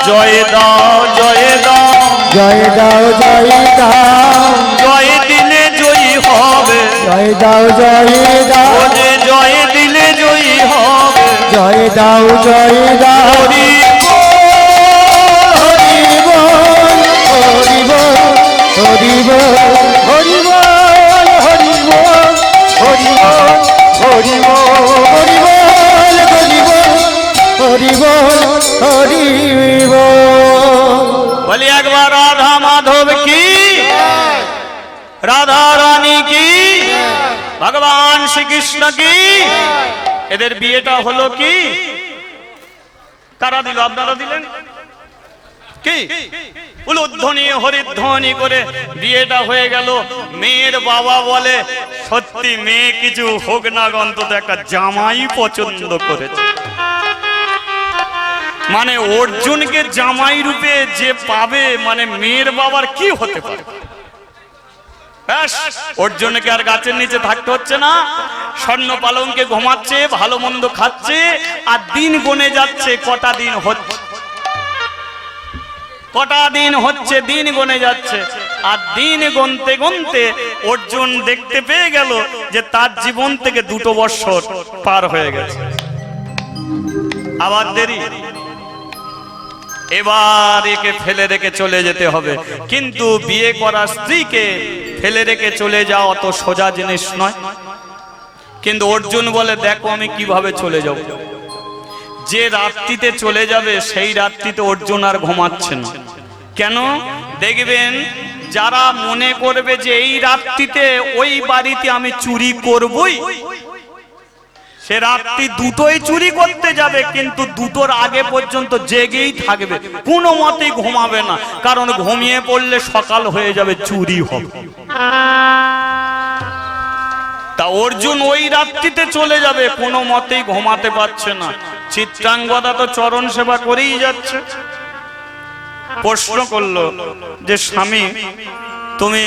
জয় দাও জয় দাও জয় দাও জয় দাও জয় দিলে জয়ী হবে জয় দাও জয় দাও ও যে জয় দিলে জয়ী হবে জয় দাও জয় দাও হরি হরি বল হরি বল হরি বল হরি বল হরি বল হরি বল হরি বল হরি বল হরি বল হরি বল। বলি একবার রাধা মাধব কি রাধা রানী কি ভগবান শ্রীকৃষ্ণ কি। এদের বিয়েটা হলো কি কারা দিল আপনারা দিলেন কি উলুধ্বনি হরিধ্বনি করে বিয়েটা হয়ে গেল। মেয়ের বাবা বলে সত্যি মেয়ে কিছু হোক না অন্তত একটা জামাই পছন্দ করেছে। মানে অর্জুনকে জামাই রূপে যে পাবে মানে মেয়ের বাবার কি হতে পারে। অর্জুনকে আর গাছের নিচে থাকতে হচ্ছে না, স্বর্ণ পালঙ্কে ঘুমাচ্ছে, ভালো মন্দ খাচ্ছে, আর দিন গুনে যাচ্ছে। কটা দিন হচ্ছে দিন গুনে যাচ্ছে। আর দিন গুনতে গুনতে অর্জুন দেখতে পেয়ে গেল যে তার জীবন থেকে 2 বছর পার হয়ে গেছে। আবার দেরি, এবার একে ফেলে রেখে চলে যেতে হবে। কিন্তু বিয়ে করা স্ত্রীকে ফেলে রেখে চলে যাওয়া অত সোজা জিনিস নয়। কিন্তু অর্জুন বলে দেখো আমি কিভাবে চলে যাব। যে রাত্রিতে চলে যাবে সেই রাত্রিতে অর্জুন আর ঘুমাচ্ছে না। কেন দেখবেন যারা মনে করবে যে এই রাত্রিতে ওই বাড়িতে আমি চুরি করবই, সে রাত্রি 2টোই চুরি করতে যাবে, কিন্তু 2টোর আগে পর্যন্ত জেগেই থাকবে, কোনো মতেই ঘুমাবে না। কারণ ঘুমিয়ে পড়লে সকাল হয়ে যাবে, চুরি হবে। তা অর্জুন ওই রাত্রিতে চলে যাবে, কোনো মতেই ঘুমাতে পারছে না। চিত্রাঙ্গদা তো চরণ সেবা করেই যাচ্ছে। প্রশ্ন করলো যে স্বামী তুমি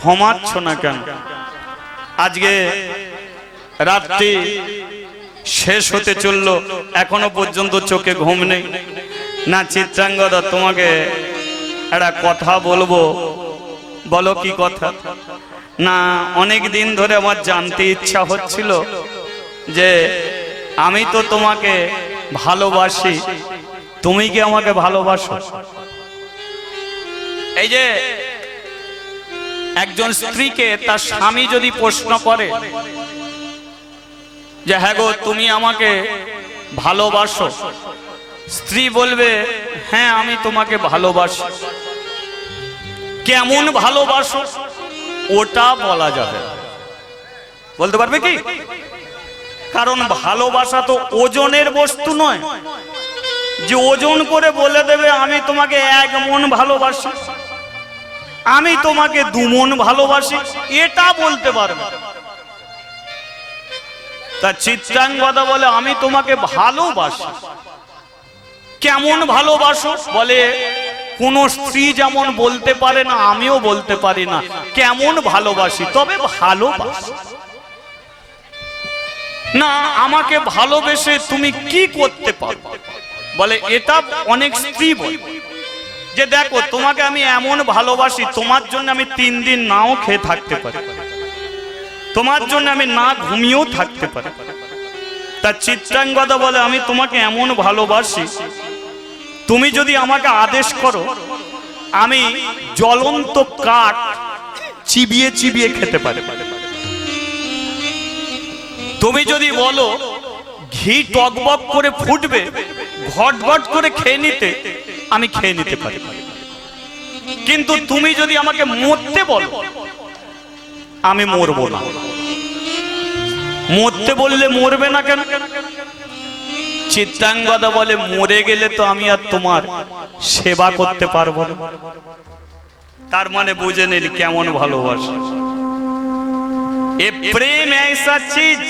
ঘুমাচ্ছ না কেন? আজকে রাত্রি শেষ হতে চললো, এখনো পর্যন্ত চোখে ঘুম নেই। না চিত্রাঙ্গদা তোমাকে একটা কথা বলবো, বলো কি কথা? না অনেক দিন ধরে আমার জানতে ইচ্ছা হচ্ছিল যে আমি তো তোমাকে ভালোবাসি, তুমি কি আমাকে ভালোবাসো? এই যে একজন স্ত্রীকে তার স্বামী যদি প্রশ্ন করে যে হ্যাঁ গো তুমি আমাকে ভালোবাসো, স্ত্রী বলবে হ্যাঁ আমি তোমাকে ভালোবাসি। কেমন ভালোবাসো ওটা বলা যাবে, বলতে পারবে কি? কারণ ভালোবাসা তো ওজনের বস্তু নয় যে ওজন করে বলে দেবে আমি তোমাকে 1 মণ ভালোবাসি, আমি তোমাকে 2 মণ ভালোবাসি, এটা বলতে পারবে। তা চিত্রাঙ্গদা বলে আমি তোমাকে ভালোবাসি। কেমন ভালোবাসো? বলে কোন স্ত্রী যেমন বলতে পারে না আমিও বলতে পারি না কেমন ভালোবাসি, তবে ভালোবাসি। না আমাকে ভালোবেসে তুমি কি করতে পারো? বলে এটা অনেক স্ত্রী বলে যে দেখো তোমাকে আমি এমন ভালোবাসি, তোমার জন্য আমি 3 দিন নাও খেয়ে থাকতে পারি, তোমার জন্য আমি না ঘুমিয়েও থাকতে পারি। তা চিত্রাঙ্গদা বলে আমি তোমাকে এমন ভালোবাসি, তুমি যদি আমাকে আদেশ করো আমি জ্বলন্ত কাঠ চিবিয়ে চিবিয়ে খেতে পারি। তুমি যদি বলো ঘি টকবক করে ফুটবে ঘট ঘট করে খেয়ে নিতে, আমি খেয়ে নিতে পারি। কিন্তু তুমি যদি আমাকে মরতে বলো আমি মরবো না। মরতে বললে মরবে না কেন? চিত্রাঙ্গদা বলে মরে গেলে তো আমি আর তোমার সেবা করতে পারবো না। তার মানে বুঝে নিলি কেমন ভালোবাসা। এ প্রেম ऐसा चीज,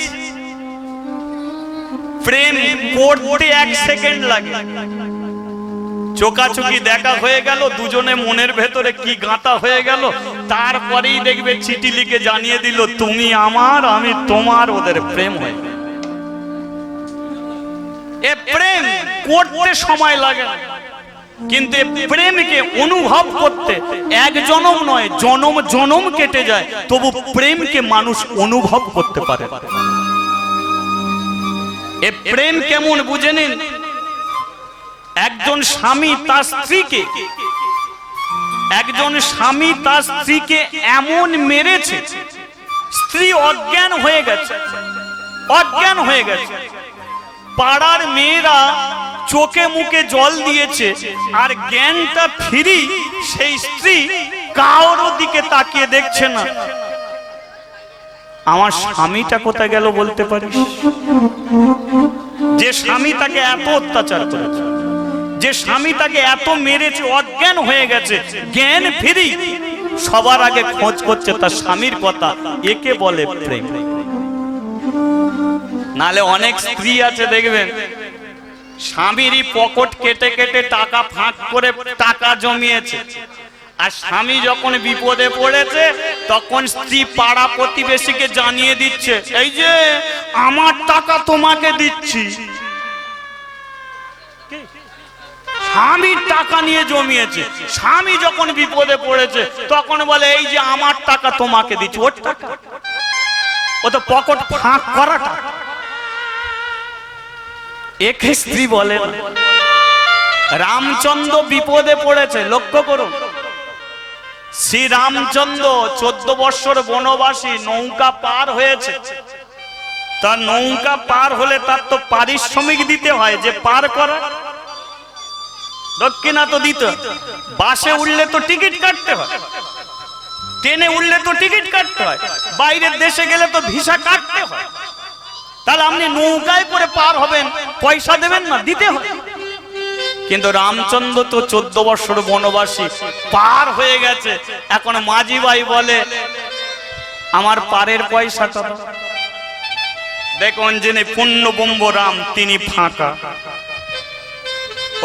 প্রেম করতে 1 সেকেন্ড লাগে। চোকাচুকি দেখা হয়ে গেল, দুজনে মনের ভেতরে কি গাঁথা হয়ে গেল, তারপরেই দেখবে চিঠি লিখে জানিয়ে দিল তুমি আমার আমি তোমার, ওদের প্রেম হয়ে গেল। এ প্রেম করতে সময় লাগে না। কিন্তু প্রেমকে অনুভব করতে এক জনম নয়, জনম জনম কেটে যায়, তবু প্রেমকে মানুষ অনুভব করতে পারে। এ প্রেম কেমন বুঝে নিন। একজন স্বামী তার স্ত্রীকে এমন মেরেছে, স্ত্রী অজ্ঞান হয়ে গেছে। পাড়ার মেয়েরা চোখে মুখে জল দিয়েছে, আর জ্ঞানটা ফিরি সেই স্ত্রী কারোর দিকে তাকিয়ে দেখছে না। আমার স্বামীটা কোথায় গেল বলতে পারিস? যে স্বামী তাকে এত অত্যাচার করেছে, যে স্বামী তাকে এত মেরেছে, অজ্ঞান হয়ে গেছে, জ্ঞান ফিরি সবার আগে খোঁজ করছে তার স্বামীর কথা। একে বলে প্রেম। নালে অনেক স্ত্রী আছে দেখবেন, স্বামীরই পকেট কেটে কেটে টাকা ফাঁক করে টাকা জমিয়েছে, আর স্বামী যখন বিপদে পড়েছে তখন স্ত্রী পাড়া প্রতিবেশীকে জানিয়ে দিচ্ছে, এই যে আমার টাকা তোমাকে দিচ্ছি। স্বামীর টাকা নিয়ে জমিয়েছে, স্বামী যখন বিপদে পড়েছে তখন বলে, এই যে আমার টাকা তোমাকে দিচ্ছি। ওর টাকা, ও তো পকেট ফাঁক করা টাকা। একে স্ত্রী বলে না। রামচন্দ্র বিপদে পড়েছে, লক্ষ্য করুন। শ্রী রামচন্দ্র 14 বৎসর বনবাসী, নৌকা পার হয়েছে। তার নৌকা পার হলে তার তো পারিশ্রমিক দিতে হয়, যে পার করা দক্ষিণা তো দিতে। বাসে উঠলে তো টিকিট কাটতে হয়, ট্রেনে উঠলে তো টিকিট কাটতে হয়, বাইরের দেশে গেলে তো ভিসা কাটতে হয়। তাহলে আপনি নৌকায় করে পার হবেন, পয়সা দেবেন না? দিতে হয়। কিন্তু রামচন্দ্র তো 14 বৎসর বনবাসী পার হয়ে গেছে। এখন মাঝি ভাই বলে, আমার পারের পয়সাটা দাও। দেখুন, যিনি পূর্ণব্রহ্ম রাম তিনি ফাঁকা।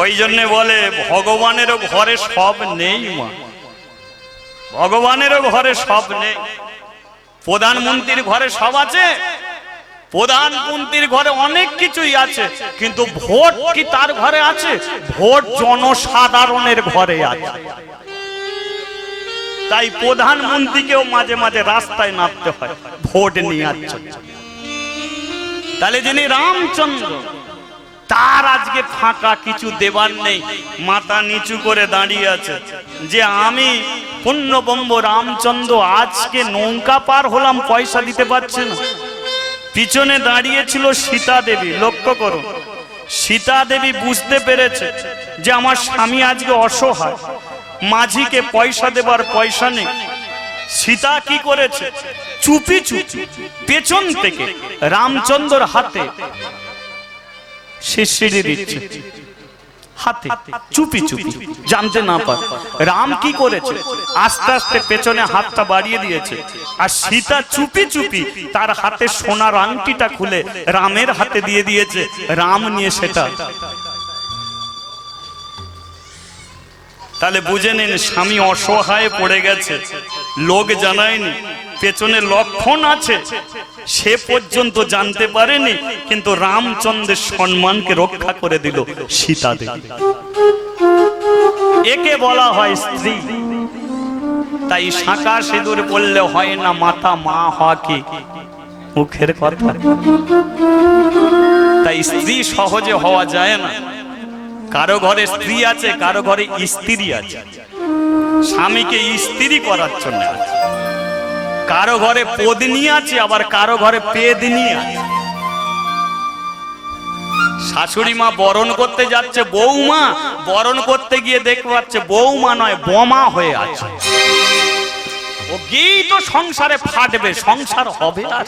ওই জন্য বলে, ভগবানেরও ঘরে সব নেই মা, ভগবানেরও ঘরে সব নেই। প্রধানমন্ত্রীর ঘরে সব আছে, প্রধানমন্ত্রীর ঘরে অনেক কিছুই আছে, কিন্তু ভোট কি তার ঘরে আছে? ভোট জনসাধারণের ঘরে আছে। তাই প্রধানমন্ত্রীকেও মাঝে মাঝে রাস্তায় নামতে হয় ভোট নিয়ে আসছে। তাহলে যিনি রামচন্দ্র, তার আজকে ফাঁকা, কিছু দেবার নেই, মাথা নিচু করে দাঁড়িয়ে আছে যে আমি পূর্ণব্রহ্ম রামচন্দ্র আজকে নৌকা পার হলাম, পয়সা দিতে পারছে না। পিছনে দাঁড়িয়েছিল সীতা দেবী। লক্ষ্য করুন, সীতা দেবী বুঝতে পেরেছে যে আমার স্বামী আজকে অসহায়, মাঝিকে পয়সা দেবার পয়সা নেই। সীতা কি করেছে? চুপি চুপি পেছন থেকে রামচন্দ্রর হাতে শিশিরি দিচ্ছে, হাতে চুপি চুপি, জানতে না পারে। রাম কি করেছে? আস্তে আস্তে পেছনে হাতটা বাড়িয়ে দিয়েছে, আর সীতা চুপি চুপি তার হাতে সোনার আংটিটা খুলে রামের হাতে দিয়ে দিয়েছে। রাম নিয়ে সেটা। তাহলে বুঝে নিন, স্বামী অসহায় পড়ে গেছে, লোক জানায়নি, পেছনে লক্ষণ আছে, সে পর্যন্ত জানতে পারেনি, কিন্তু রামচন্দ্রের সম্মানকে রক্ষা করে দিল সীতা দেবী। একে বলা হয় স্ত্রী। তাই শাঁখা সিঁদুর বললে হয় না, মাতা মা হওয়া কি মুখের কথা? তাই স্ত্রী সহজে হওয়া যায় না। কারো ঘরে স্ত্রী আছে, কারো ঘরে স্ত্রী আছে, স্বামীকে স্ত্রী করার জন্য আছে। কারো ঘরে পত্নী আছে, আবার কারো ঘরে পেদনী আছে। শাশুড়ি মা বরণ করতে যাচ্ছে, বৌমা বরণ করতে গিয়ে দেখতে পাচ্ছে বৌমা নয়, বোমা হয়ে আছে। ও গিয়ে তো সংসারে ফাটবে, সংসার হবে আর।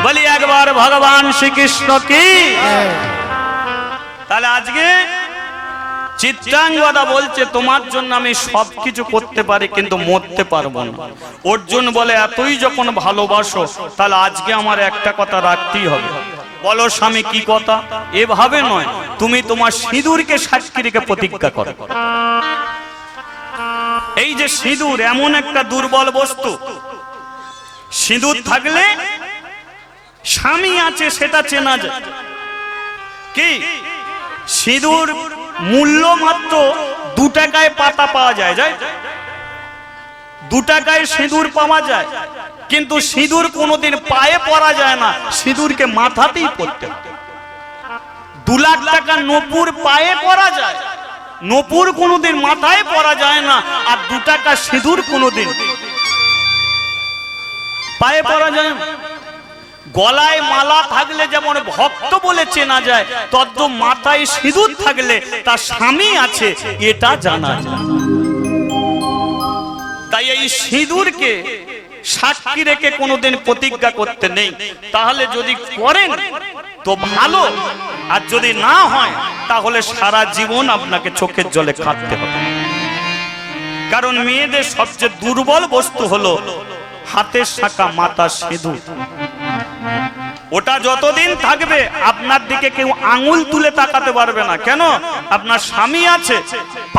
বলি একবার ভগবান শ্রীকৃষ্ণ কি। তাহলে আজকে চিত্রাঙ্গদা বলছে, তোমার জন্য আমি সবকিছু করতে পারি, কিন্তু মরতে পারবো না। অর্জুন বলে, এতই যখন ভালোবাসো, তাহলে আজকে আমার একটা কথা রাখতেই হবে। বলো স্বামী, কি কথা? এভাবে নয়, তুমি তোমার সিঁদুরকে সাক্ষী রেখে প্রতিজ্ঞা করো। এই যে সিঁদুর এমন একটা দুর্বল বস্তু, সিঁদুর থাকলে স্বামী আছে সেটা চেনা যায়। কি সিঁদুর মূল্য মাত্র 2 টাকায় পাতা পাওয়া যায়, 2 টাকায় সিঁদুর পাওয়া যায়, কিন্তু সিঁদুর কোনোদিন পায়ে পরা যায় না, সিঁদুরকে মাথাতেই পরতে হয়। 2 লাখ টাকা নূপুর পায়ে পরা যায়, নূপুর কোনোদিন মাথায় পরা যায় না, আর 2 টাকা সিঁদুর কোনোদিন পায়ে পরা যায় না। গলায় মালা থাকলে যেমন ভক্ত বলে চেনা যায়, তদ্দ মাথায় সিঁদুর থাকলে তার স্বামী আছে এটা জানা যায়। তাই এই সিঁদুরকে সাক্ষী রেখে কোনোদিন প্রতিজ্ঞা করতে নেই। তাহলে যদি করেন তো ভালো, আর যদি না হয় তাহলে সারা জীবন আপনাকে চোখের জলে কাঁদতে হবে। কারণ মেয়েদের সবচেয়ে দুর্বল বস্তু হলো হাতের শাঁখা, মাথার সিঁদুর। ওটা যতদিন থাকবে আপনার দিকে কেউ আঙুল তুলে তাকাতে পারবে না। কেন? আপনার স্বামী আছে,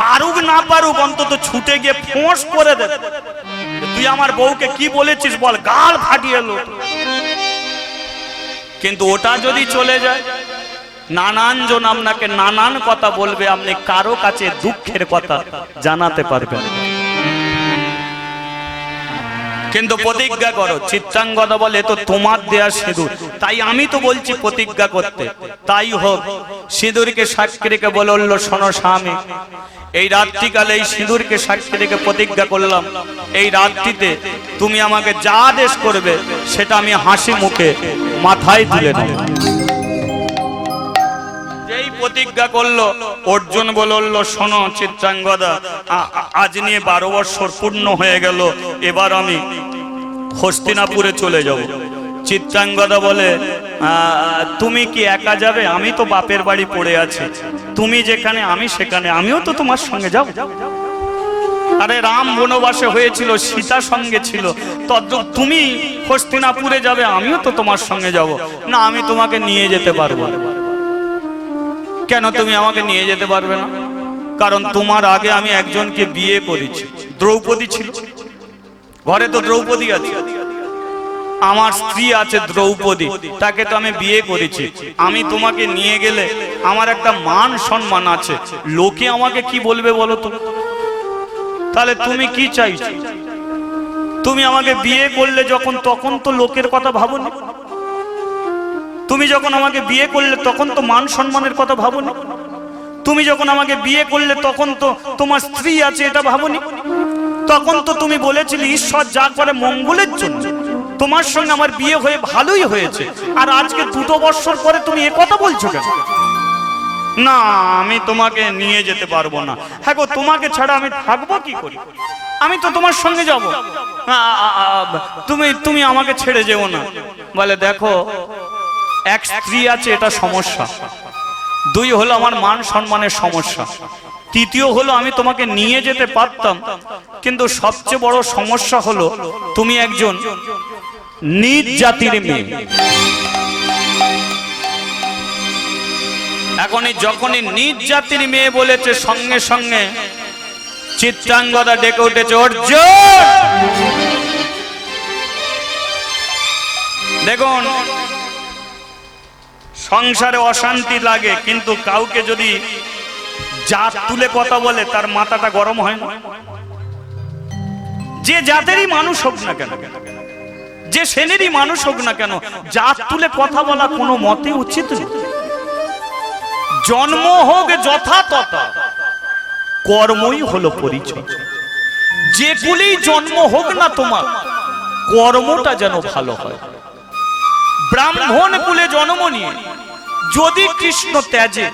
পারুক না পারুক অন্তত ছুটে গিয়ে ফোঁস করে দেবে, তুই আমার বউকে কি বলেছিস বল, গাল ফাটিয়ে এলো। কিন্তু ওটা যদি চলে যায়, নানান জন আপনাকে নানান কথা বলবে, আপনি কারো কাছে দুঃখের কথা জানাতে পারবেন। কিন্তু প্রতিজ্ঞা করো। চিত্রাঙ্গদা বলে তো তোমার দেয়া সিঁদুর, তাই আমি তো বলছি প্রতিজ্ঞা করতে। তাই হোক, সিঁদুরকে সাক্ষী রেখে বলল, শোনো স্বামী, এই রাত্রিকালে এই সিঁদুরকে সাক্ষী রেখে প্রতিজ্ঞা করলাম, এই রাত্রিতে তুমি আমাকে যা আদেশ করবে সেটা আমি হাসি মুখে মাথায় তুলে নেব। যেই প্রতিজ্ঞা করলো, অর্জুন বলল, শোনো চিত্রাঙ্গদা, আজ নিয়ে 12 বছর পূর্ণ হয়ে গেল, এবার আমি হস্তিনাপুরে চলে যাব। চিত্রাঙ্গদা বলে, তুমি কি একা যাবে? আমি তো বাপের বাড়ি পড়ে আছি, তুমি যেখানে আমি সেখানে, আমিও তো তোমার সঙ্গে যাব। আরে রাম বনবাসে হয়েছিল, সীতা সঙ্গে ছিল, তুমি হস্তিনাপুরে যাবে, আমিও তো তোমার সঙ্গে যাব। না, আমি তোমাকে নিয়ে যেতে পারবো না। কেন তুমি আমাকে নিয়ে যেতে পারবে না? কারণ তোমার আগে আমি একজনকে বিয়ে করেছি, দ্রৌপদী ছিল, ঘরে তো দ্রৌপদী আছে, আমার স্ত্রী আছে দ্রৌপদী, তাকে তো আমি বিয়ে করেছি। আমি তোমাকে নিয়ে গেলে আমার একটা মান সম্মান আছে, লোকে আমাকে কি বলবে বলো তো? তাহলে তুমি কি চাইছো? তুমি আমাকে বিয়ে করলে যখন, তখন তো লোকের কথা ভাবোনি। তুমি যখন আমাকে বিয়ে করলে তখন তো মান সম্মানের কথা ভাবোনি। তুমি যখন আমাকে বিয়ে করলে তখন তো তোমার স্ত্রী আছে এটা ভাবোনি। তখন তো তুমি বলেছিলে ঈশ্বর যা করে মঙ্গলের জন্য, তোমার সঙ্গে আমার বিয়ে হয়ে ভালোই হয়েছে। আর আজকে 2 বছর পরে তুমি এ কথা বলছো কেন? না, আমি তোমাকে নিয়ে যেতে পারবো না। হ্যাঁ গো, তোমাকে ছাড়া আমি থাকবো কি করে? আমি তো তোমার সঙ্গে যাব। তুমি আমাকে ছেড়ে যেও না। বলে, দেখো, এক স্ত্রী আছে এটা সমস্যা, 2 হলো আমার মান সম্মানের সমস্যা, 3 হলো আমি তোমাকে নিয়ে যেতে পারতাম, কিন্তু সবচেয়ে বড় সমস্যা হলো তুমি একজন নিজ জাতির মেয়ে। যখনই নিজ জাতির মেয়ে বলেছে, সঙ্গে সঙ্গে চিত্রাঙ্গদা ডেকে উঠেছে, অর্জুন! দেখুন, সংসারে অশান্তি লাগে, কিন্তু কাউকে যদি জাত তুলে কথা বলে তার মাথাটা গরম হয় না। যে জাতেরই মানুষ হোক না কেন, যে শ্রেণীরই মানুষ হোক না কেন, জাত তুলে কথা বলা কোনো মতে উচিত নয়। জন্ম হোক যথাতথা, কর্মই হলো পরিচয়। যেগুলি জন্ম হোক না তোমার, কর্মটা যেন ভালো হয়। ব্রাহ্মণ কুলে জন্ম নিয়ে যদি কৃষ্ণ ত্যাজে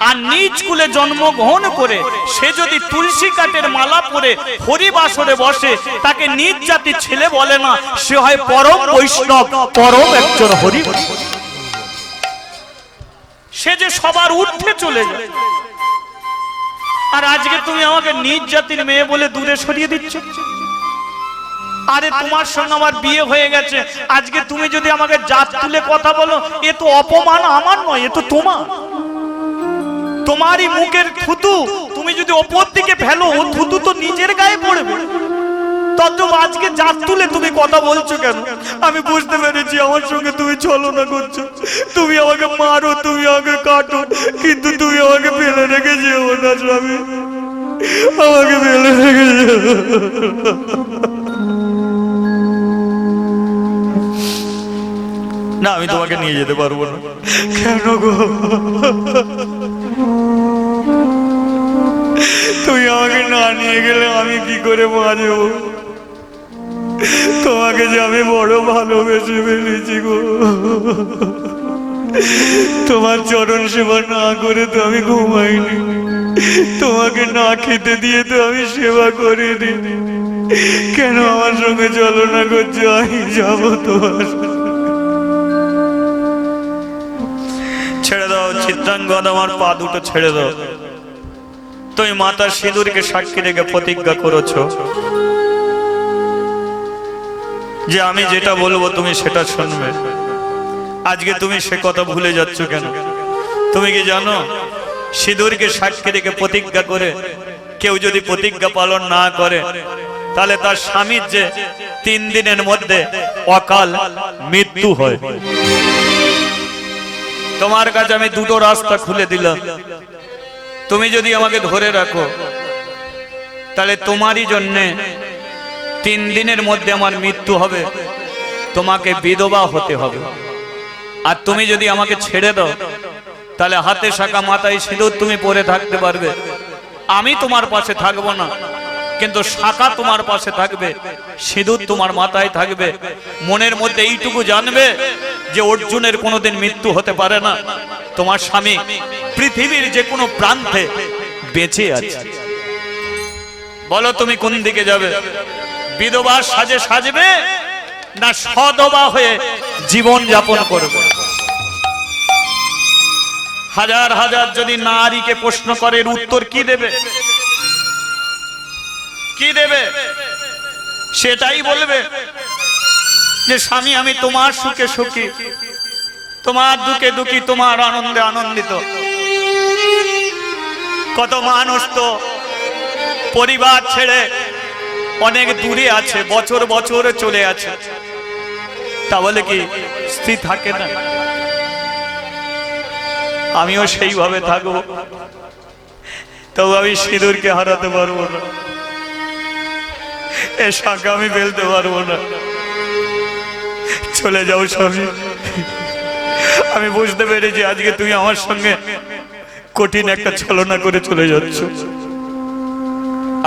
আর নিজ কুলে জন্মগ্রহণ করে সে যদি তুলসী কাঠের মালা পরে হরিবাসরে বসে, তাকে নিজ জাতির ছেলে বলে না, সে হয় পরম বৈষ্ণব, পরম একজন হরি। সে যে সবার ঊর্ধ্বে চলে যায়। আর আজকে তুমি আমাকে নিজ জাতির মেয়ে বলে দূরে সরিয়ে দিচ্ছ। আরে তোমার সঙ্গে আমার বিয়ে হয়ে গেছে, আজকে তুমি যদি আমাকে জাত তুলে কথা বলো, এ তো অপমান আমার নয়, এ তো তোমার। তোমারই মুখের থুতু তুমি যদি ওপর দিকে ফেলো, ও থুতু তো নিজের গায়ে পড়বে। তদ্রুপ আজকে জাত তুলে তুমি কথা বলছো কেন? আমি বুঝতে পেরেছি আমার সঙ্গে তুমি ছলনা করছো, তুমি আমাকে মারো, তুমি আমাকে কাটো, কিন্তু তুমি আমাকে ফেলে রেখে যেও না স্বামী, আমাকে ফেলে রেখে যেও না। আমি তোমাকে নিয়ে যেতে পারবো না। কেন গো? তুমি আমাকে না নিয়ে গেলে আমি কি করে বাঁচব? তোমাকে যে আমি বড় ভালোবেসে ফেলেছি গো, তোমার চরণ সেবা না করে তো আমি ঘুমাইনি, তোমাকে না খেতে দিয়ে তো আমি সেবা করিনি। কেন আমার সঙ্গে চলনা করছো? আমি যাবো তোমার। ছেড়ে দাও চিত্রাঙ্গদ, আমার পা দুটো ছেড়ে দাও। তুমি মাতার সিঁদুরকে সাক্ষী রেখে প্রতিজ্ঞা করেছো যে আমি যেটা বলবো তুমি সেটা শুনবে। আজকে তুমি সে কথা ভুলে যাচ্ছ কেন? তুমি কি জানো সিঁদুরকে সাক্ষী রেখে প্রতিজ্ঞা করে কেউ যদি প্রতিজ্ঞা পালন না করে তাহলে তার স্বামীর যে 3 দিনের মধ্যে অকাল মৃত্যু হয়। তোমার কাছে আমি দুটো রাস্তা খুলে দিলাম, তুমি যদি আমাকে ধরে রাখো তাহলে তোমারই জন্যে 3 দিনের মধ্যে আমার মৃত্যু হবে, তোমাকে বিধবা হতে হবে। আর তুমি যদি আমাকে ছেড়ে দাও তাহলে হাতে শাখা মাথায় সিঁদুর তুমি পরে থাকতে পারবে, আমি তোমার পাশে থাকবো না, কিন্তু শাখা তোমার পাশে থাকবে, সিঁদুর তোমার মাথায় থাকবে। মনের মধ্যে এইটুকু জানবে যে অর্জুনের কোনোদিন মৃত্যু হতে পারে না, তোমার স্বামী পৃথিবীর যে কোনো প্রান্তে বেঁচে আছে। বলো তুমি কোন দিকে যাবে? বিধবা সাজে সাজবে না সধবা হয়ে জীবন যাপন করবে? হাজার হাজার যদি নারীকে প্রশ্ন করে এর উত্তর কি দেবে? কি দেবে? সেটাই বলবে যে স্বামী আমি তোমার সুখে সুখী, তোমার দুঃখে দুঃখী, তোমার আনন্দে আনন্দিত। কত মানুষ তো পরিবার ছেড়ে অনেক দূরে আছে, বছর বছর চলে আছে, তা বলে কি স্ত্রী থাকে না? আমিও সেইভাবে থাকবো, তবু আমি সিঁদুরকে হারাতে পারবো না, এ শাখা আমি ফেলতে পারবো না। চলে যাও স্বামী, আমি বুঝতে পেরেছি আজকে তুমি আমার সঙ্গে কঠিন একটা ছলনা করে চলে যাচ্ছ।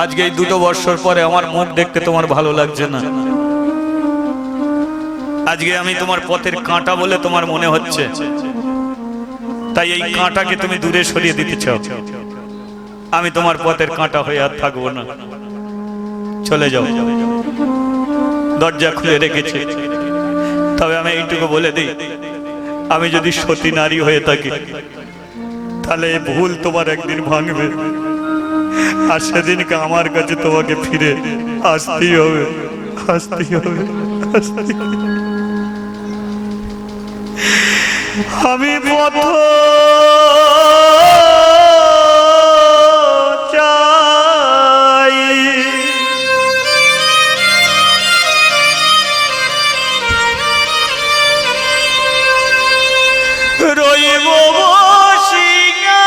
আজকে এই 2 বছর পরে আমার মুখ দেখতে তোমার ভালো লাগছে না। আজকে আমি তোমার পথের কাঁটা বলে তোমার মনে হচ্ছে, তাই এই কাঁটাকে তুমি দূরে সরিয়ে দিতে চাও। আমি তোমার পথের কাঁটা হয়ে আর থাকবো না, চলে যাও। দরজা খুলে রেখেছি, তবে আমি এইটুকু বলে দিই, আমি যদি সতী নারী হয়ে থাকি তাহলে এই ভুল তোমার একদিন ভাঙবে, আর সেদিনকে আমার কাছে তোমাকে ফিরে আসতেই হবে, আসতেই হবে, আসতেই হবে। আমি পথ চাই, রইব বসিয়া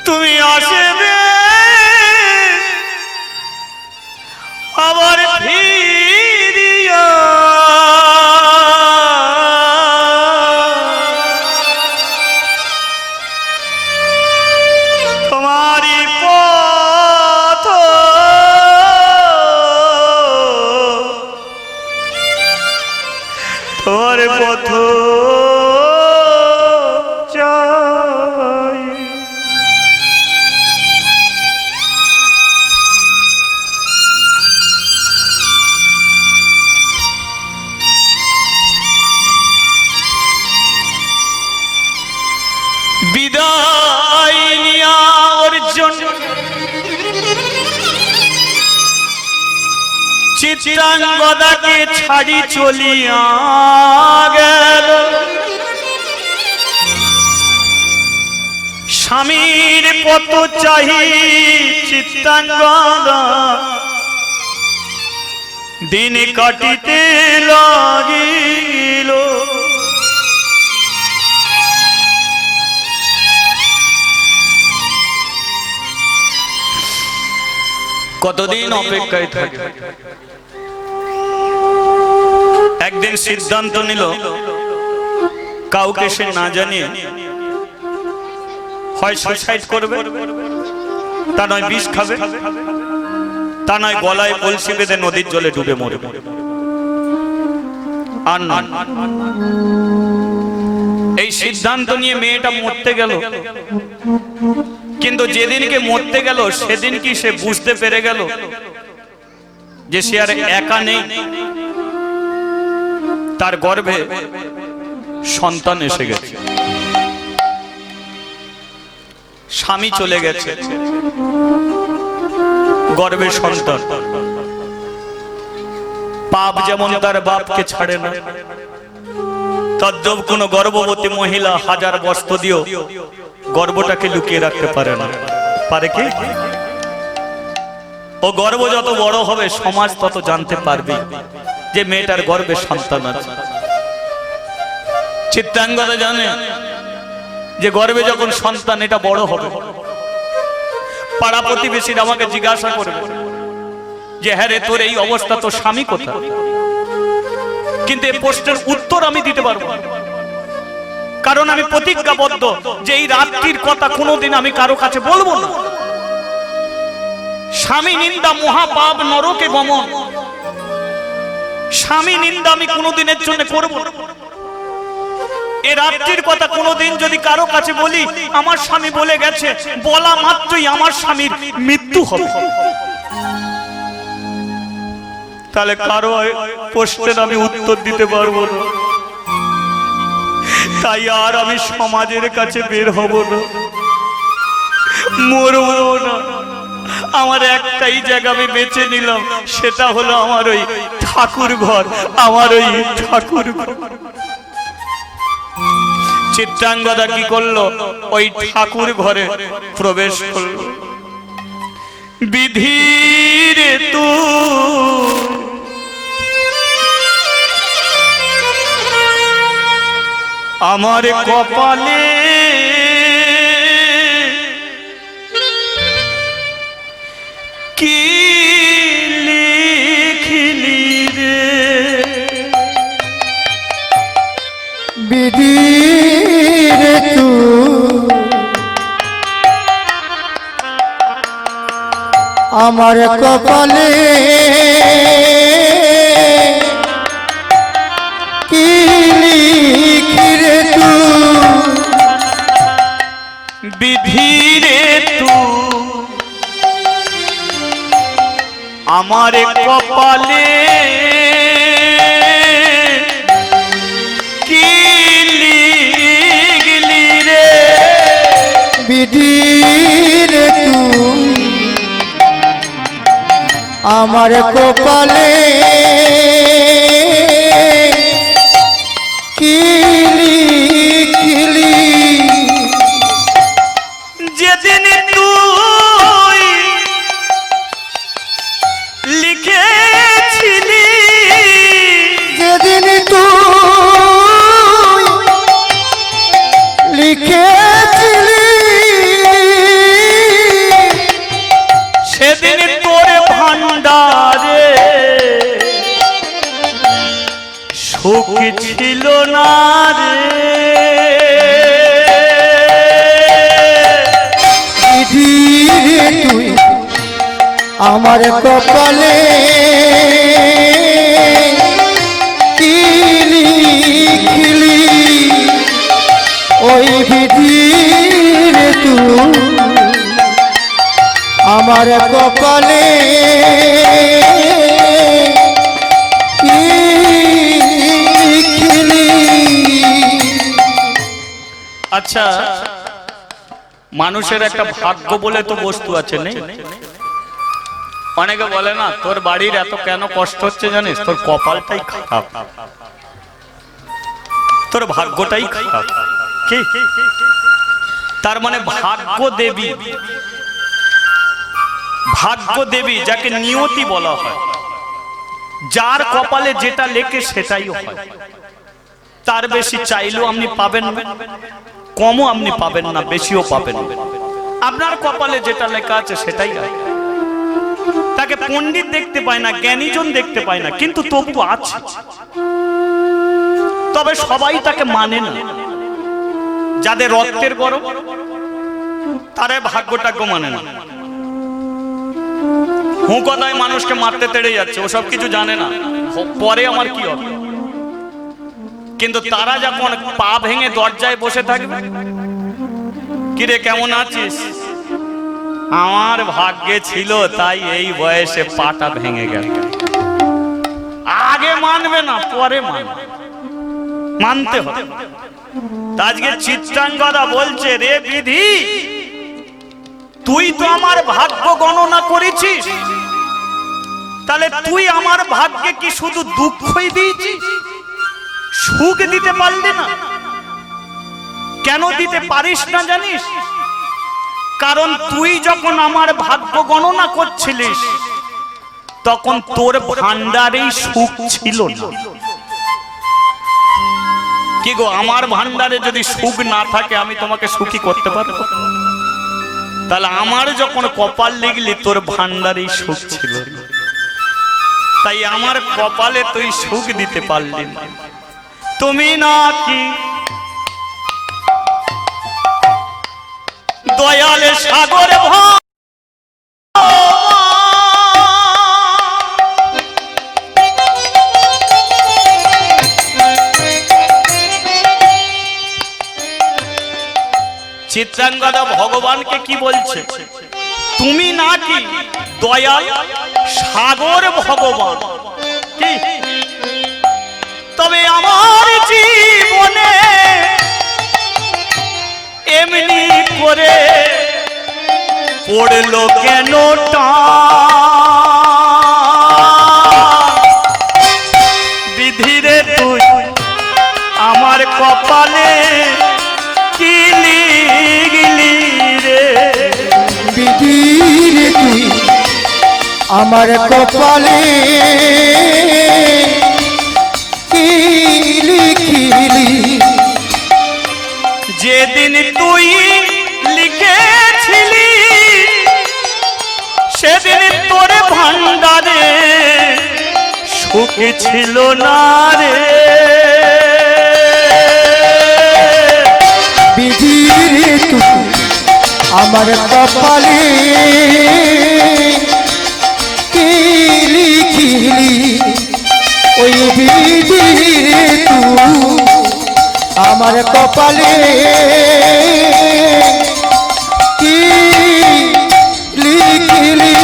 তুমি আসবে আবার ফিরিয়া, তোমারই পথ তোমার পথ চাই। বিদায় নিয়া অর্জুন চিত্রাঙ্গদাকে ছাড়ি চলিয়া গেল। স্বামীর কত চাহি চিত্তাঙ্গদা দিন কাটিতে লাগিল কতদিন অপেক্ষায় থাকে একদিন সিদ্ধান্ত নিল কাউকে সে না জানিয়ে হয় সুসাইড করবে, তা নয় বিষ খাবে, তা নয় গলায় কলসি বেঁধে নদীর জলে ডুবে মরবে। আর না, এই সিদ্ধান্ত নিয়ে মেয়েটা মরতে গেল। কিন্তু যেদিনকে মরতে গেল সেদিন কি সে বুঝতে পেরে গেল যে সে আর একা নেই, তার গর্ভে সন্তান এসে গেছে, স্বামী চলে গেছে, গর্ভে সন্তান। পাপ যেমন তার বাপকে ছাড়ে না, তদ্রূপ কোন গর্ভবতী মহিলা হাজার বস্ত্র দিয়েও গর্ভটাকে লুকিয়ে রাখতে পারে না। পারে কি? ও গর্ভ যত বড় হবে সমাজ তত জানতে পারবে যে মেয়েটার গর্ভে সন্তান আছে। চিত্রাঙ্গদা জানে যে গর্ভে যখন সন্তান এটা বড় হবে, পাড়া প্রতিবেশীরা আমাকে জিজ্ঞাসা করবে যে হ্যাঁ রে তোর এই অবস্থা, তোর স্বামী কোথায়? কিন্তু এই প্রশ্নের উত্তর আমি দিতে পারবো না, কারণ আমি প্রতিজ্ঞাবদ্ধ যে এই রাত্রির কথা কোনোদিন আমি কারো কাছে বলবো না। স্বামী নিন্দা মহাপাপ, নরকে গমন। স্বামী নিন্দা আমি কোনোদিনের জন্য করব না। এই রাত্রির কথা কোনোদিন যদি কারো কাছে বলি, আমার স্বামী বলে গেছে, বলা মাত্রই আমার স্বামীর মৃত্যু হবে। তাহলে কারো প্রশ্নের আমি উত্তর দিতে পারবো না, তাই আর আমি সমাজের কাছে বের হব না, মরবো না। আমার একটাই জায়গা আমি বেছে নিলাম, সেটা হলো আমার ওই ঠাকুর ঘর, আমার ওই ঠাকুর ঘর। চিত্রাঙ্গদা কি করলো? ওই ঠাকুর ঘরে প্রবেশ করলো। বিধিরে তু আমার কপালে কি লিখিলি রে? বিধিরে তু আমার কপালে কি লিখিরে তু? বিধিরে তু আমার কপালে কি লিখলি রে? বিধিরে তু আমার কপালে কি লিখিলি? যেদিন তুই লিখেছিলি, যেদিন তুই লিখেছিলি, সেদিন তোর ভান্ডারে সুখ ছিল না রে। বিধিরে তুই আমার কপালে কি লিখিলি? ওই বিধিরে তুই আমার কপালে কি লিখিলি? আচ্ছা, মানুষের একটা ভাগ্য বলে তো বস্তু আছে, নেই? অনেকে বলে না তোর বাড়ির এত কেন কষ্ট হচ্ছে জানিস? তোর কপালটাই খারাপ, তোর ভাগ্যটাই খারাপ। কি তার মানে ভাগ্য দেবী, ভাগ্য দেবী যাকে নিয়তি বলা হয়, যার কপালে যেটা লেখে সেটাই হয়। তার বেশি চাইলেও আপনি পাবেন না, কমও আপনি পাবেন না, বেশিও পাবেন না। আপনার কপালে যেটা লেখা আছে সেটাই হয়। তাকে পণ্ডিত দেখতে পায় না, জ্ঞানীজন দেখতে পায় না, কিন্তু তবু আছে। তবে সবাই তাকে মানে না। যাদের রক্তের গরম তারা ভাগ্যটাকে মানে না। হুঁকদায় মানুষকে মারতে তেড়ে যাচ্ছে, ওসব কিছু জানে না পরে আমার কি হবে। কিন্তু তারা যখন পা ভেঙে দরজায় বসে থাকবে, কিরে কেমন আছিস, আমার ভাগ্যে ছিল তাই এই বয়সে পাটা ভেঙে গেল। আগে মানবে না, পরে মানবে, মানতে হবে। আজকে চিত্রাঙ্গদা বলছে, রে বিধি, তুই তো আমার ভাগ্য গণনা করেছিস, তাহলে তুই আমার ভাগ্যে কি শুধু দুঃখই দিয়েছিস, সুখ দিতে পারলি না? কেন দিতে পারিস না জানিস? কারণ তুই যখন আমার ভাগ্য গণনা করছিলিস তখন তোর ভান্ডারেই সুখ ছিল না। কি গো, আমার ভান্ডারে যদি সুখ না থাকে আমি তোমাকে সুখী করতে পারবো? তাহলে আমার যখন কপাল লিখলি তোর ভান্ডারেই সুখ ছিল, তাই আমার কপালে তুই সুখ দিতে পারলি না। তুমি নাকি দয়ালে সাগরে চিত্রাঙ্গদা ভগবানকে কি বলছে? তুমি নাকি দয়াল সাগর ভগবান, কি তবে আমার জীবনে এমনি করে পড়লো কেন বিধিরে তুই আমার কপালে কি লিখলি রে? বিধিরে তুই আমার কপালে কি লিখিলি? যেদিন তুই লিখেছিলি সেদিন তোর ভান্ডারে সুখ ছিল না রে। বিধিরে তুই আমার কপালে কি লিখিলি? ওই বিধিরে তুই আমার কপালে কি লিখিলি?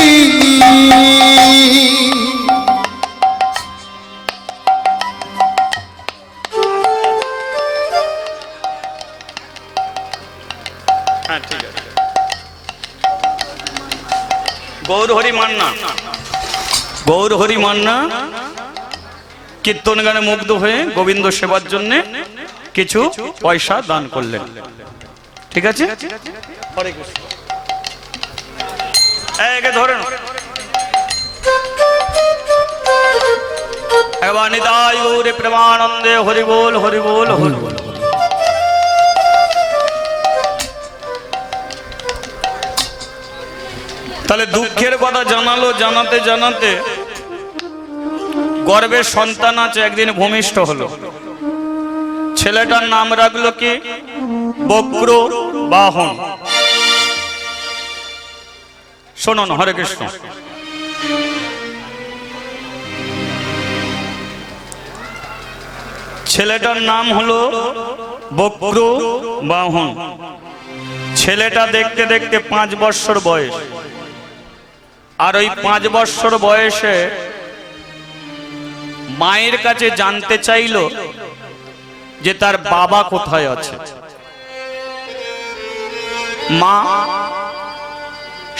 হ্যাঁ, ঠিক আছে। গৌর হরি মান্না, গৌর হরি মান্না কীর্তন গানে মুগ্ধ হয়ে গোবিন্দ সেবার জন্য কিছু পয়সা দান করলেন। ঠিক আছে, হরে কৃষ্ণ। একে ধরেন একবার নিতাই গৌরে প্রেমানন্দে হরি বল হরি বল হরি বল। তাহলে দুঃখের কথা জানালো, জানাতে জানাতে গর্ভের সন্তান আছে, একদিন ভূমিষ্ঠ হলো। ছেলেটার নাম রাখলো কি? বক্র বাহন। শোনুন, হরে কৃষ্ণ। ছেলেটার নাম হলো বক্র বাহন। ছেলেটা দেখতে দেখতে 5 বৎসর বয়স। আর ওই 5 বৎসর বয়সে মায়ের কাছে জানতে চাইলো যে তার বাবা কোথায় আছে। মা,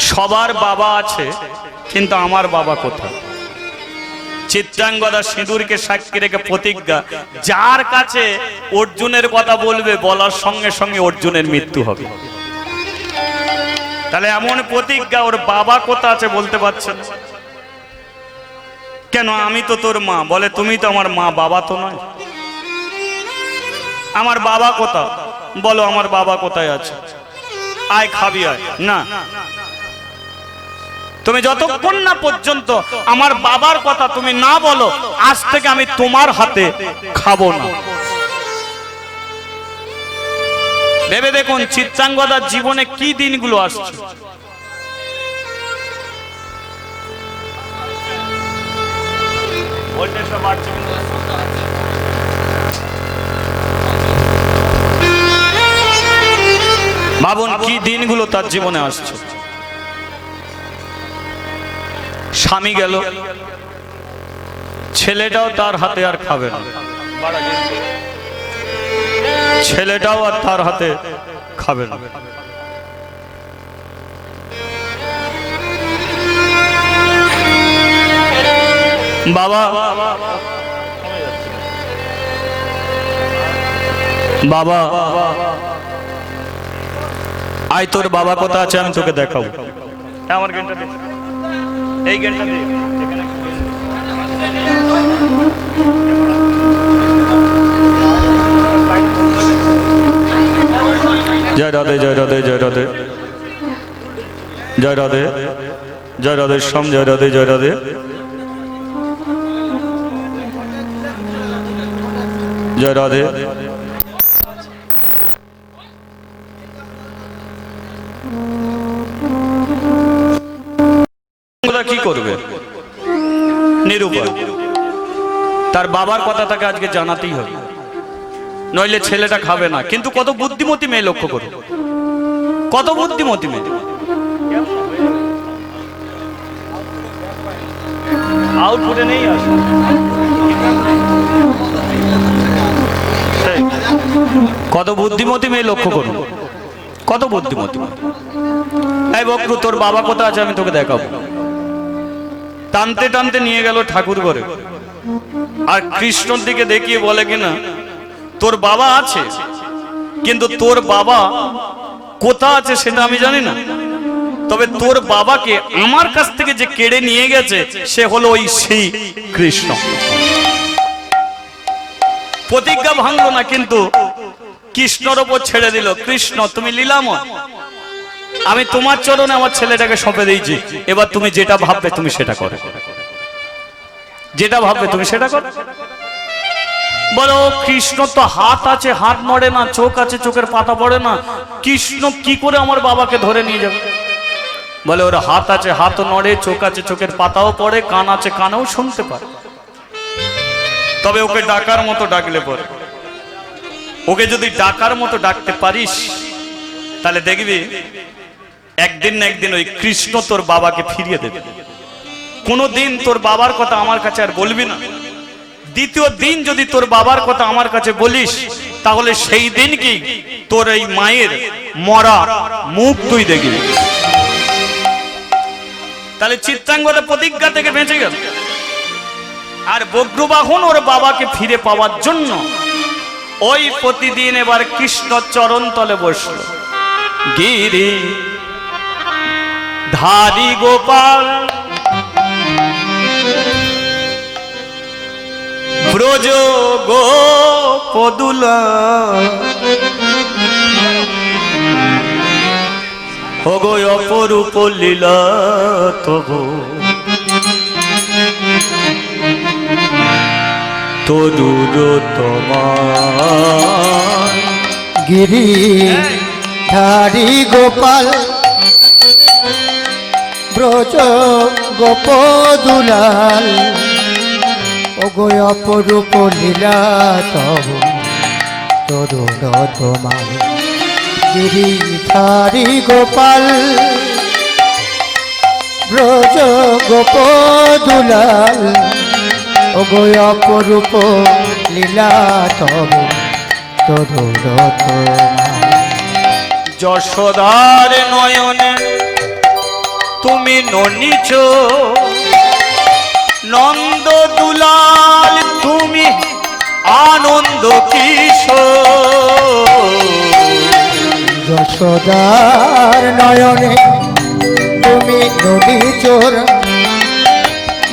সবার বাবা আছে কিন্তু আমার বাবা কোথায়? চিত্রাঙ্গদা সিঁদুরকে সাক্ষী রেখে প্রতিজ্ঞা, যার কাছে অর্জুনের কথা বলবে বলার সঙ্গে সঙ্গে অর্জুনের মৃত্যু হবে। তাহলে এমন প্রতিজ্ঞা, ওর বাবা কোথা আছে বলতে পারছে না। কেন? আমি তো তোর মা। বলে তুমি তো আমার মা, বাবা তো নয়। আমার বাবা কোথা? বলো আমার বাবা কোথায় আছে? আয় খাবি আয়। না, তুমি যতক্ষণ না পর্যন্ত আমার বাবার কথা তুমি না বলো, আজ থেকে আমি তোমার হাতে খাবো না। ভেবে দেখুন চিত্রাঙ্গদার জীবনে কি দিনগুলো আসছে। ভাবুন কি দিনগুলো তার জীবনে আসছে। স্বামী গেল, ছেলেটাও তার হাতে আর খাবে না, ছেলেটাও আর তার হাতে খাবে না। বাবা বাবা আয়, তোর বাবা কোথা আছে আমি তোকে দেখাবো। আমার গেনটা দে, এই গেনটা দে। জয় রাধে, জয় রাধে, জয় রাধে, জয় রাধে, জয় রাধে শ্যাম, জয় রাধে, জয় রাধে। জয় রাধে। কি করবে? নিরুপায়। তার বাবার কথা তাকে আজকে জানাতেই হবে, নইলে ছেলেটা খাবে না। কিন্তু কত বুদ্ধিমতী মেয়ে, লক্ষ্য করো, কত বুদ্ধিমতী মেয়ে। আউটপুটে নেই আসে। কত বুদ্ধিমতী মেয়ে, লক্ষ্য করো, কত বুদ্ধিমতী। এই বকরু, তোর বাবা কোথা আছে আমি তোকে দেখাবো। টানতে টানতে নিয়ে গেল ঠাকুর ঘরে, আর কৃষ্ণর দিকে দেখিয়ে বলে কিনা তোর বাবা আছে, কিন্তু তোর বাবা কোথা আছে সেটা আমি জানি না, তবে তোর বাবাকে আমার কাছ থেকে যে কেড়ে নিয়ে গেছে সে হলো ওই শ্রী কৃষ্ণ। প্রতিজ্ঞা ভাঙলো না, কিন্তু কৃষ্ণর ওপর ছেড়ে দিল। কৃষ্ণ তুমি লীলাময়, আমি তোমার চরণে আমার ছেলেটাকে সঁপে দিয়েছি, এবার তুমি যেটা ভাববে তুমি সেটা করো, যেটা ভাববে তুমি সেটা করো। বলো কৃষ্ণ তো হাত আছে, হাত নড়ে না, চোখ আছে, চোখের পাতা পড়ে না, কৃষ্ণ কি করে আমার বাবাকে ধরে নিয়ে যাবে? বলে ওর হাত আছে, হাতও নড়ে, চোখ আছে, চোখের পাতাও পড়ে, কান আছে, কানেও শুনতে পারে, তবে ওকে ডাকার মতো ডাকলে পরে, ওকে যদি ডাকার মতো ডাকতে পারিস তাহলে দেখবি একদিন না একদিন ওই কৃষ্ণ তোর বাবাকে ফিরিয়ে দেবে। কোনোদিন তোর বাবার কথা আমার কাছে আর বলবি না। দ্বিতীয় দিন যদি তোর বাবার কথা আমার কাছে বলিস, তাহলে সেই দিন কি তোর এই মায়ের মরা মুখ তুই দেখবি। তাহলে চিত্রাঙ্গদা প্রতিজ্ঞা থেকে বেঁচে গেল। আর বজ্রবাহন ওর বাবাকে ফিরে পাওয়ার জন্য ওই প্রতিদিন এবার কৃষ্ণ চরণ তলে বসল। গিরি ধারি গোপাল ব্রজ গোপদুলা, ওগো অপরূপ লীলা তবু তরুর তোমার। গিরি ধারি গোপাল ব্রজ গোপদুলাল, ওগো অপরূপ লীলা তব তরুণ তোমার। গিরি ধারি গোপাল ব্রজ গোপদুলাল, ওগো অপরূপ লীলা তব তরুণ তোমার। যশোদার নয়নে তুমি ননিচ, নন্দ দুলাল তুমি আনন্দ কিশোর। যশোদার নয়নে তুমি নদী চোর,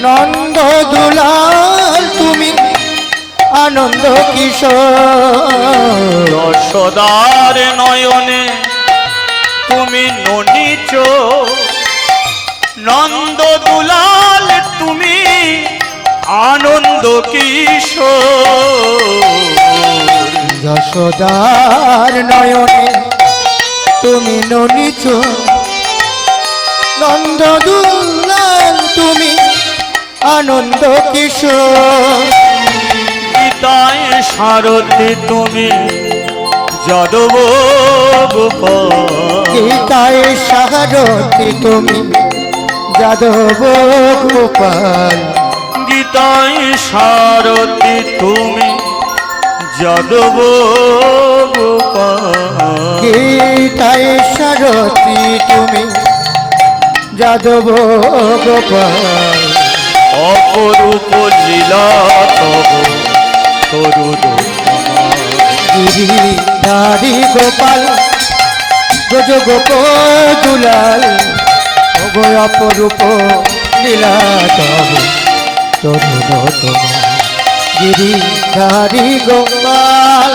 নন্দ দুলাল তুমি আনন্দ কিশোর। যশোদার নয়নে তুমি ননীচ, নন্দ দুলাল তুমি আনন্দ কিশোর। যশোদার নয়নে তুমি ননী চোর, নন্দ দুলাল তুমি আনন্দ কিশোর। গীতায় সারথি তুমি যাদব গোপাল। গীতায় সারথি তুমি যাদব গোপাল। গীতায় সারথি তুমি যাদব গোপাল। গীতায় সারথি তুমি যাদব গোপাল। অপরূপ লীলা তব তরুদ গিরিধারী গোপাল গজ গোপ দুলাল। ওগো অপরূপ লীলা তব তরুণ তোমার। গিরিধারী গোপাল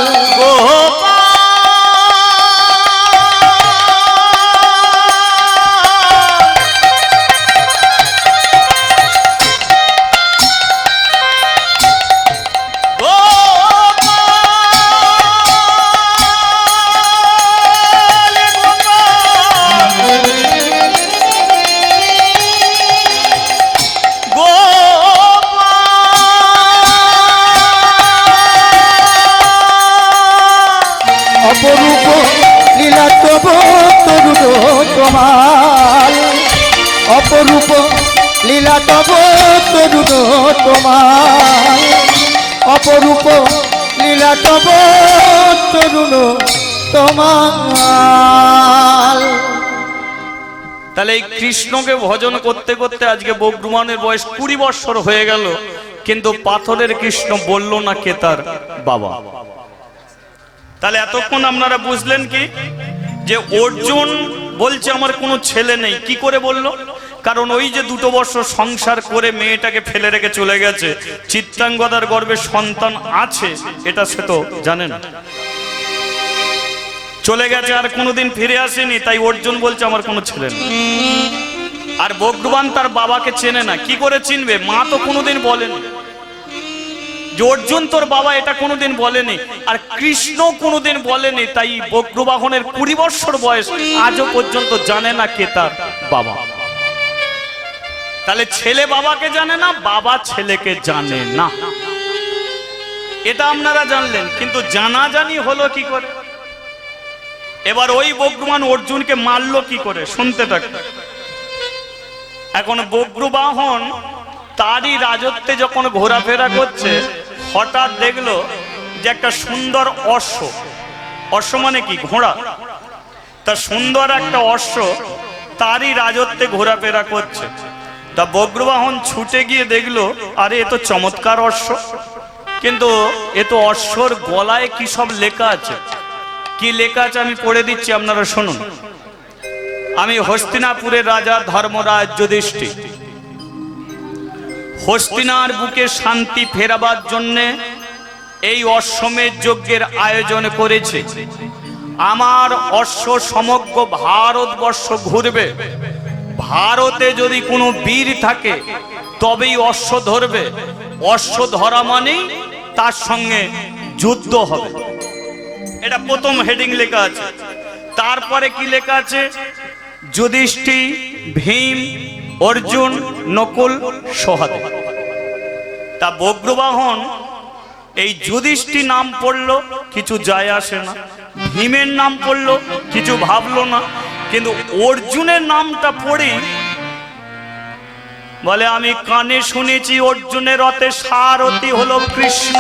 অপরূপ লীলা তব তরুণ তোমার। অপরূপ লীলা তব তরুণ তোমার। অপরূপ লীলা তব তরুণ তোমার। তাহলে এই কৃষ্ণকে ভজন করতে করতে আজকে বগ্রুমানের বয়স 20 বৎসর হয়ে গেল, কিন্তু পাথরের কৃষ্ণ বলল না কে তার বাবা। তাহলে এতক্ষণ আপনারা বুঝলেন কি যে অর্জুন বলছে আমার কোনো ছেলে নেই। কি করে বলল? কারণ ওই যে 2 বছর সংসার করে মেয়েটাকে ফেলে রেখে চলে গেছে, চিত্রাঙ্গদার গর্ভে সন্তান আছে এটা সে তো জানে না। চলে গেছে আর কোনোদিন ফিরে আসেনি, তাই অর্জুন বলছে আমার কোনো ছেলে নেই। আর ভগবান তার বাবাকে চেনে না। কি করে চিনবে? মা তো কোনোদিন বলেনি যে অর্জুন তোর বাবা, এটা কোনোদিন বলেনি। আর কৃষ্ণ কোনোদিন বলেনি, তাই বগ্রবাহনের 20 বৎসর বয়স আজও পর্যন্ত জানে না কে তার বাবা। তাহলে ছেলে বাবাকে জানে না, বাবা ছেলেকে জানে না। এটা আপনারা জানলেন, কিন্তু জানাজানি হলো কি করে? এবার ওই বগ্রবাহন অর্জুনকে মারলো কি করে শুনতে থাকুন। এখন বগ্রবাহন তারই রাজত্বে যখন ঘোরাফেরা করছে, হঠাৎ দেখলো যে একটা সুন্দর অশ্ব, অশ্ব মানে কি? ঘোড়া। তা সুন্দর একটা অশ্ব তারই রাজত্বে ঘোরাফেরা করছে। তা বগ্রবাহন ছুটে গিয়ে দেখলো আরে এ তো চমৎকার অশ্ব, কিন্তু এ তো অশ্বর গলায় কি সব লেখা আছে। কি লেখা আছে আমি পড়ে দিচ্ছি, আপনারা শুনুন। আমি হস্তিনাপুরের রাজা ধর্মরাজ যুধিষ্ঠির হস্তিনার বুকে শান্তি ফেরাবার জন্যে এই অশ্বমেধ যজ্ঞের আয়োজন করেছে। আমার অশ্ব সমগ্র ভারতবর্ষ ঘুরবে। ভারতে যদি কোনো বীর থাকে তবেই অশ্ব ধরবে। অশ্ব ধরা মানেই তার সঙ্গে যুদ্ধ হবে। এটা প্রথম হেডিং লেখা আছে। তারপরে কি লেখা আছে? যুধিষ্ঠির, ভীম, অর্জুন, নকুল, সহদেব। তা বগ্রবাহন এই যুধিষ্ঠির নাম পড়লো, কিছু যায় আসে না। ভীমের নাম পড়লো, কিছু ভাবলো না। কিন্তু অর্জুনের নামটা পড়ি বলে আমি কানে শুনেছি অর্জুনের রথে সারথি হলো কৃষ্ণ।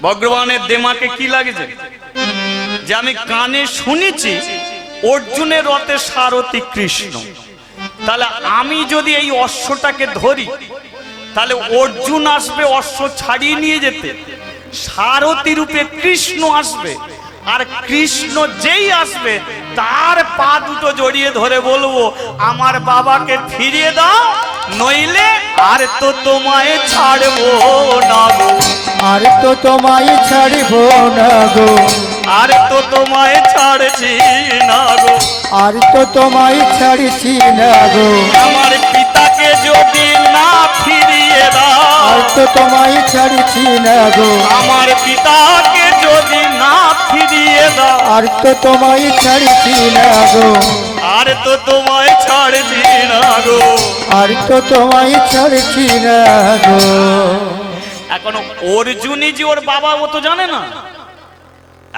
ভগবানের দেমাকে কি লাগছে যে আমি কানে শুনেছি অর্জুনের রথে সারথি কৃষ্ণ। তাহলে আমি যদি এই অশ্বটাকে ধরি তাহলে অর্জুন আসবে অশ্ব ছাড়িয়ে নিয়ে যেতে, সারথি রূপে কৃষ্ণ আসবে আর কৃষ্ণ যেই আসবে তার পা দুটো জড়িয়ে ধরে বলবো আমার বাবাকে ফিরিয়ে দাও, নইলে আর তো তোমায় ছাড়বো না গো, আর তো তোমায় ছাড়ব না গো, আর তো তোমায় ছাড়ছি না গো, আর তো তোমায় ছাড়ছি না গো, আমার পিতাকে যদি না ফিরিয়ে দাও, আর তো তোমায় ছাড়ছি না গো, আমার পিতাকে যদি না ফিরিয়ে দাও, আর তো তোমায় ছাড়ছি না গো, আর তো তোমায় ছাড়ছি না গো। আর তো তোমায় ছাড়ছি না গো। এখনো অর্জুনই যে ওর বাবা ও তো জানে না।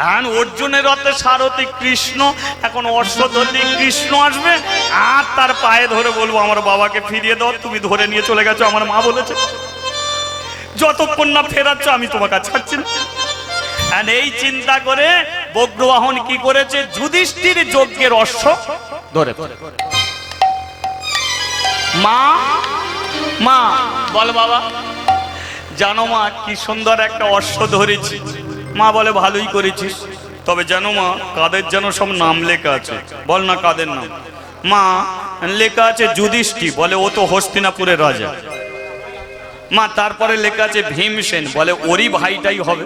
এখন অর্জুনের রথে সারথি কৃষ্ণ, এখন অশ্বদলী কৃষ্ণ আসবে আর তার পায়ে ধরে বলবো আমার বাবাকে ফিরিয়ে দাও, তুমি ধরে নিয়ে চলে গেছো, আমার মা বলেছে যতক্ষণ না ফেরাচ্ছ আমি তোমাকে ছাড়ছি না। আর এই চিন্তা করে বজ্রবাহন কি করেছে, যুধিষ্ঠির যজ্ঞের অশ্ব ধরে মা মা বল বাবা, জানো মা কি সুন্দর একটা অশ্ব ধরেছি। মা বলে ভালোই করেছিস, তবে জানো মা কাদের যেন সব নাম লেখা আছে, বল না কাদের নাম। মা লেখা আছে যুধিষ্ঠির, বলে ও তো হস্তিনাপুরের রাজা। মা তারপরে লেখা আছে ভীমসেন, বলে ওরই ভাইটাই হবে।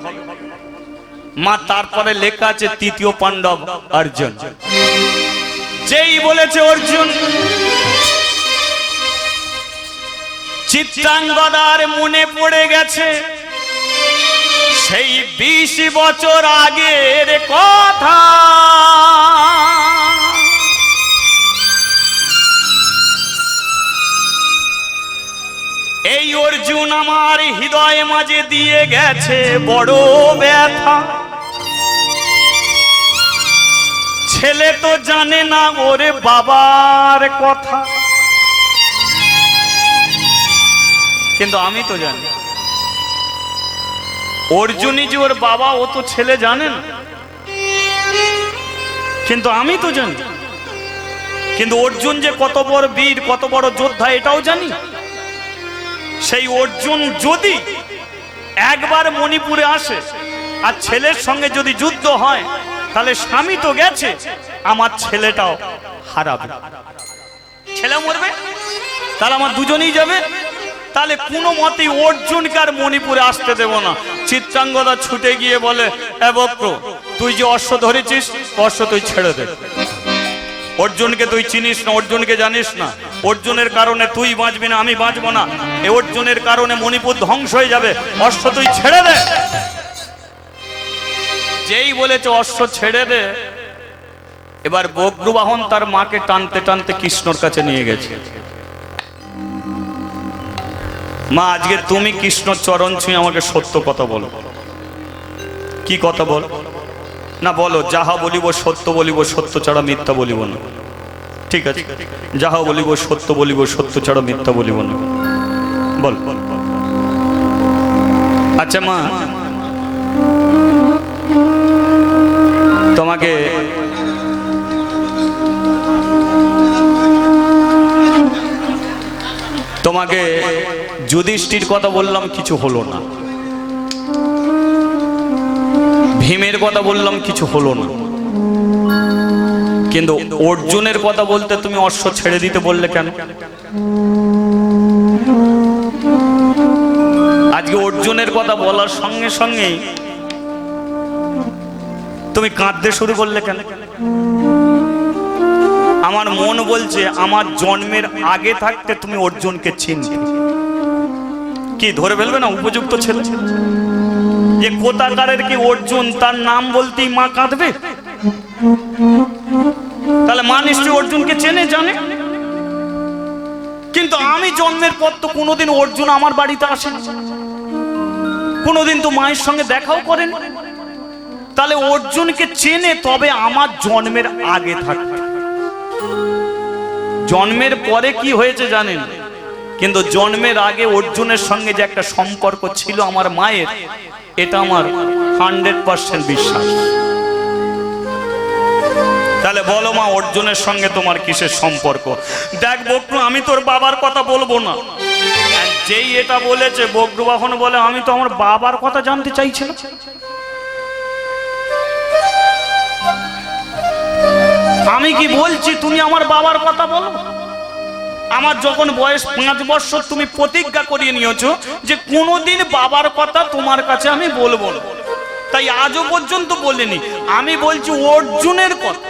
মা তারপরে লেখা আছে তৃতীয় পাণ্ডব অর্জুন। যেই বলেছে অর্জুন, চিত্রাঙ্গদার মনে পড়ে গেছে সেই 20 বছর আগের কথা। এই অর্জুন আমার হৃদয় মাঝে দিয়ে গেছে বড় ব্যথা। ছেলে তো জানে না ওরে বাবার কথা, কিন্তু আমি তো জানি। অর্জুনই যে ওর বাবা ও তো ছেলে জানে না, কিন্তু আমি তো জানি। কিন্তু অর্জুন যে কত বড় বীর, কত বড় যোদ্ধা এটাও জানি। সেই অর্জুন যদি একবার মণিপুরে আসে আর ছেলের সঙ্গে যদি যুদ্ধ হয়, তাহলে স্বামী তো গেছে, আমার ছেলেটাও হারাবে। ছেলে মরবে, তাহলে আমার দুজনেই যাবে। তাহলে কোনো মতেই অর্জুনকে আর মণিপুরে আসতে দেব না। চিত্রাঙ্গদা ছুটে গিয়ে বলে, এ বক্র, তুই যে অশ্ব ধরেছিস অশ্ব তুই ছেড়ে দে। অর্জুনকে তুই চিনিস না, অর্জুনকে জানিস না। অর্জুনের কারণে তুই বাঁচবি না, আমি বাঁচবো না। এ অর্জুনের কারণে মণিপুর ধ্বংস হয়ে যাবে, অশ্ব তুই ছেড়ে দে। যেই বলেছে অশ্ব ছেড়ে দে, এবার বজ্রবাহন তার মাকে টানতে টানতে কৃষ্ণর কাছে নিয়ে গেছে। মা আজকে তুমি কৃষ্ণর চরণ ছুঁয়ে আমাকে সত্য কথা বলো। কি কথা বল না বলো, যাহা বলিব সত্য বলিব, সত্য ছাড়া মিথ্যা বলিব না। ঠিক আছে, যাহা বলিব সত্য বলিব, সত্য ছাড়া মিথ্যা বলিব না। বল। আচ্ছা মা, তোমাকে তোমাকে যুধিষ্ঠির কথা বললাম, কিছু হলো না। ভীমের কথা বললাম, কিছু হলো না। কিন্তু অর্জুনের কথা বলতে তুমি অশ্ব ছেড়ে দিতে বললে কেন? আজকে অর্জুনের কথা বলার সঙ্গে সঙ্গেই তুমি কাঁদতে শুরু করলে কেন? আমার মন বলছে আমার জন্মের আগে থাকতে তুমি অর্জুনকে চিনতে। কি ধরে ফেলবে না উপযুক্ত ছেলে? যে কোথাকারের কি অর্জুন, তার নাম বলতেই মা কাঁদবে? তাহলে মা নিশ্চয়ই অর্জুনকে চেনে, জানে। কিন্তু আমি জন্মের পর তো কোনোদিন অর্জুন আমার বাড়িতে আসেন, কোনোদিন তো মায়ের সঙ্গে দেখাও করেন। তাহলে অর্জুনকে চেনে, তবে আমার জন্মের আগে থাকতে। জন্মের পরে কি হয়েছে জানেন, কিন্তু জন্মের আগে অর্জুনের সঙ্গে যে একটা সম্পর্ক ছিল আমার মায়ের, এটা আমার 100% বিশ্বাস। তাহলে বলো মা, অর্জুনের সঙ্গে তোমার কিসের সম্পর্ক? দেখ বক্রু, আমি তোর বাবার কথা বলবো না। যেই এটা বলেছে, বজ্রবাহন বলে আমি তো আমার বাবার কথা জানতে চাইছিলাম। আমি কি বলছি তুমি আমার বাবার কথা বলো? আমার যখন বয়স 5 বছর তুমি প্রতিজ্ঞা করিয়ে নিয়েছো যে কোনোদিন বাবার কথা তোমার কাছে আমি বলবো না, তাই আজও পর্যন্ত বলিনি। আমি বলছি অর্জুনের কথা।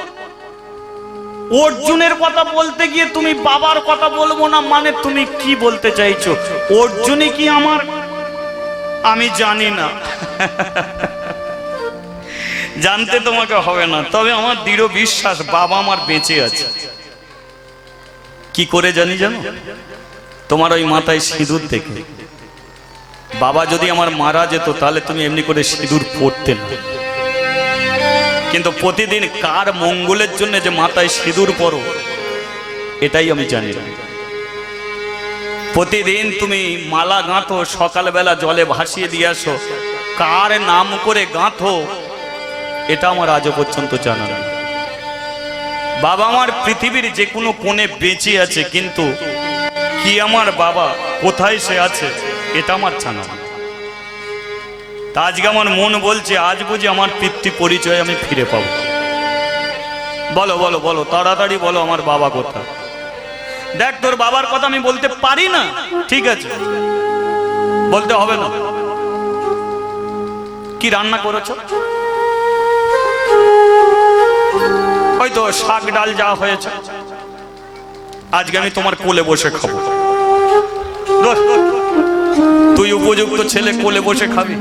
অর্জুনের কথা বলতে গিয়ে তুমি বাবার কথা বলবো না, মানে তুমি কি বলতে চাইছো? অর্জুনই কি আমার? আমি জানি না। জানতে তোমাকে হবে না, তবে আমার দৃঢ় বিশ্বাস বাবা আমার বেঁচে আছে। কি করে জানি জানো? তোমার ওই মাথায় সিঁদুর দেখে। বাবা যদি আমার মারা যেত তাহলে তুমি এমনি করে সিঁদুর পড়তে না, কিন্তু প্রতিদিন কার মঙ্গলের জন্য যে মাথায় সিঁদুর পরো এটাই আমি জানি না। প্রতিদিন তুমি মালা গাঁথো, সকালবেলা জলে ভাসিয়ে দিয়ে আসো, কার নাম করে গাঁথো এটা আমার আজও পর্যন্ত জানা নেই। বাবা আমার পৃথিবীর যে কোনো কোণে বেঁচে আছে, কিন্তু কি আমার বাবা কোথায় সে আছে এটা আমার জানা নেই। তা আজকে আমার মন বলছে আজ বুঝি আমার পিতৃ পরিচয় আমি ফিরে পাবো। বলো বলো বলো, তাড়াতাড়ি বলো আমার বাবা কোথায়? দেখ তোর বাবার কথা আমি বলতে পারি না, ঠিক আছে, বলতে হবে না। কি রান্না করেছো? হয়তো শাক ডাল যা হয়েছে, আজকে আমি তোমার কোলে বসে খাবো। তুই উপযুক্ত ছেলে, কোলে বসে খাবি?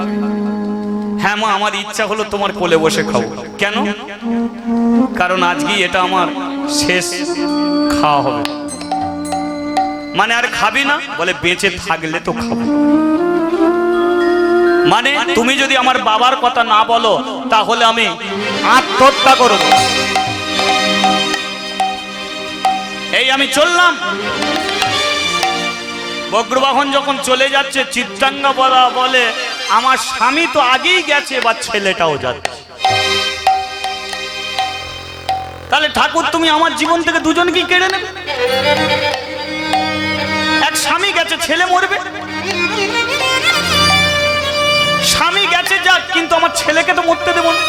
হ্যাঁ মা, আমার ইচ্ছা হলো তোমার কোলে বসে খাবো। কেন? কারণ আজকে এটা আমার শেষ খাওয়া হবে। মানে আর খাবি না? বলে বেঁচে থাকলে তো খাবো। মানে তুমি যদি আমার বাবার কথা না বলো তাহলে আমি আত্মহত্যা করব। এই আমি চললাম। বজ্রবাহন যখন চলে যাচ্ছে, চিত্রাঙ্গা বলে আমার স্বামী তো আগেই গেছে, বা ছেলেটাও যাচ্ছে। তাহলে ঠাকুর তুমি আমার জীবন থেকে দুজনকেই কেড়ে নেবে? এক স্বামী গেছে, ছেলে মরবে। স্বামী গেছে যাক, কিন্তু আমার ছেলেকে তো মরতে দেব না।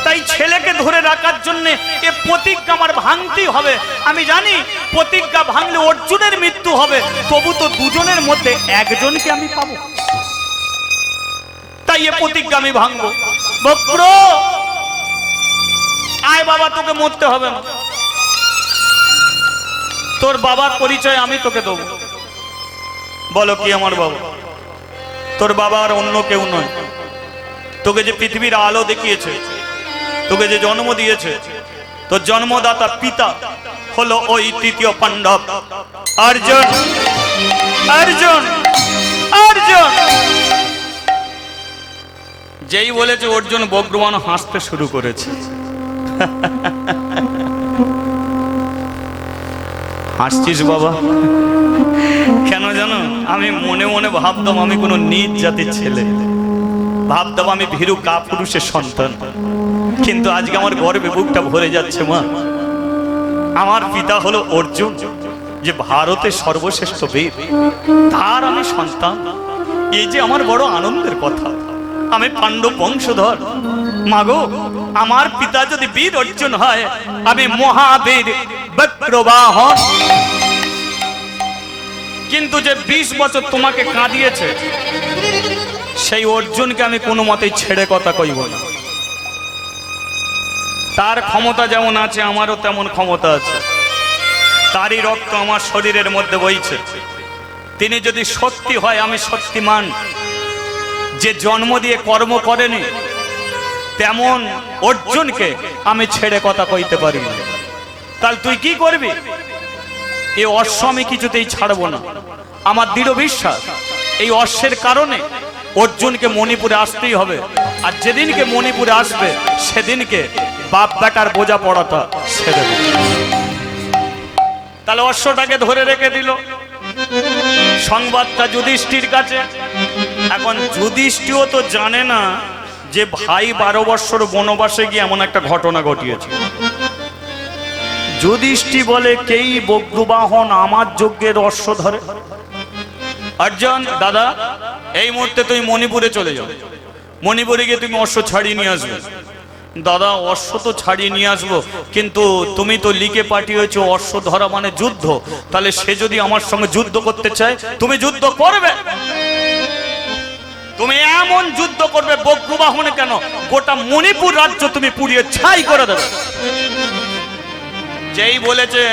তাই ছেলেকে ধরে রাখার জন্য এ প্রতিজ্ঞা আমার ভাঙতেই হবে। আমি জানি প্রতিজ্ঞা ভাঙলে অর্জুনের মৃত্যু হবে, তবু তো দুজনের মধ্যে একজনকে আমি পাবো। তাই এ প্রতিজ্ঞা আমি ভাঙবো। বক্র আয় বাবা, তোকে মরতে হবে না। তোর বাবার পরিচয় আমি তোকে দেবো। বলো কি আমার বাবা? তোর বাবা আর অন্য কেউ নয়। তোকে যে পৃথিবীর আলো দেখিয়েছে, তোকে যে জন্ম দিয়েছে, তোর জন্মদাতা পিতা হলো ওই তৃতীয় পাণ্ডব অর্জুন। অর্জুন অর্জুন যেই বলেছে অর্জুন, বজ্রবাহন হাসতে শুরু করেছে। হাসছিস বাবা? কেন জানো? আমি মনে মনে ভাবতাম আমি কোনো নীচ জাতির ছেলে, ভাবতাম আমি ভীরু কাপুরুষের সন্তান, কিন্তু আজকে আমার গর্বে বুকটা ভরে যাচ্ছে। মা, আমার পিতা হলো অর্জুন, যে ভারতের সর্বশ্রেষ্ঠ বীর, তার আমি সন্তান। এই যে আমার বড় আনন্দের কথা। আমি পাণ্ডব বংশধর। মাগো, আমার পিতা যদি বীর অর্জুন হয়, আমি মহাবীর বজ্রবাহন। কিন্তু যে 20 বছর তোমাকে কাঁদিয়েছে, সেই অর্জুনকে আমি কোনো মতেই ছেড়ে কথা কইব না। তার ক্ষমতা যেমন আছে, আমারও তেমন ক্ষমতা আছে। তারই রক্ত আমার শরীরের মধ্যে বইছে। তিনি যদি সত্যি হয়, আমি শক্তিমান। যে জন্ম দিয়ে কর্ম করেনি, তেমন অর্জুনকে আমি ছেড়ে কথা কইতে পারি না। তাহলে তুই কি করবি? এই অশ্ব আমি কিছুতেই ছাড়বো না। আমার দৃঢ় বিশ্বাস এই অশ্বের কারণে অর্জুনকে মণিপুরে আসতেই হবে। আর যেদিনকে মণিপুরে আসবে, সেদিনকে বাপ বেটার বোঝা পড়াটা ছেড়ে দেবে। তাহলে অশ্বটাকে ধরে রেখে দিল। সংবাদটা যুধিষ্ঠির কাছে। এখন যুধিষ্ঠিরও তো জানে না যে ভাই 12 বৎসর বনবাসে গিয়ে এমন একটা ঘটনা ঘটিয়েছে। যুধিষ্ঠির বলে, কেই বজ্রবাহন আমার যজ্ঞের অশ্ব ধরে? অর্জুন দাদা, এই মুহূর্তে তুমি মণিপুরে চলে যাও। মণিপুরে গিয়ে তুমি অশ্ব ছাড়িয়ে নিয়ে আসবে। দাদা অশ্ব তো ছাড়িয়ে নিয়ে আসবো, কিন্তু তুমি তো লিখে পাঠিয়েছো অশ্ব ধরা মানে যুদ্ধ, তাহলে সে যদি আমার সঙ্গে যুদ্ধ করতে চায় তুমি যুদ্ধ করবে? তুমি এমন যুদ্ধ করবে বজ্রবাহনে কেন, গোটা মণিপুর রাজ্য তুমি পুড়িয়ে ছাই করে দেবে। যেই বলেছে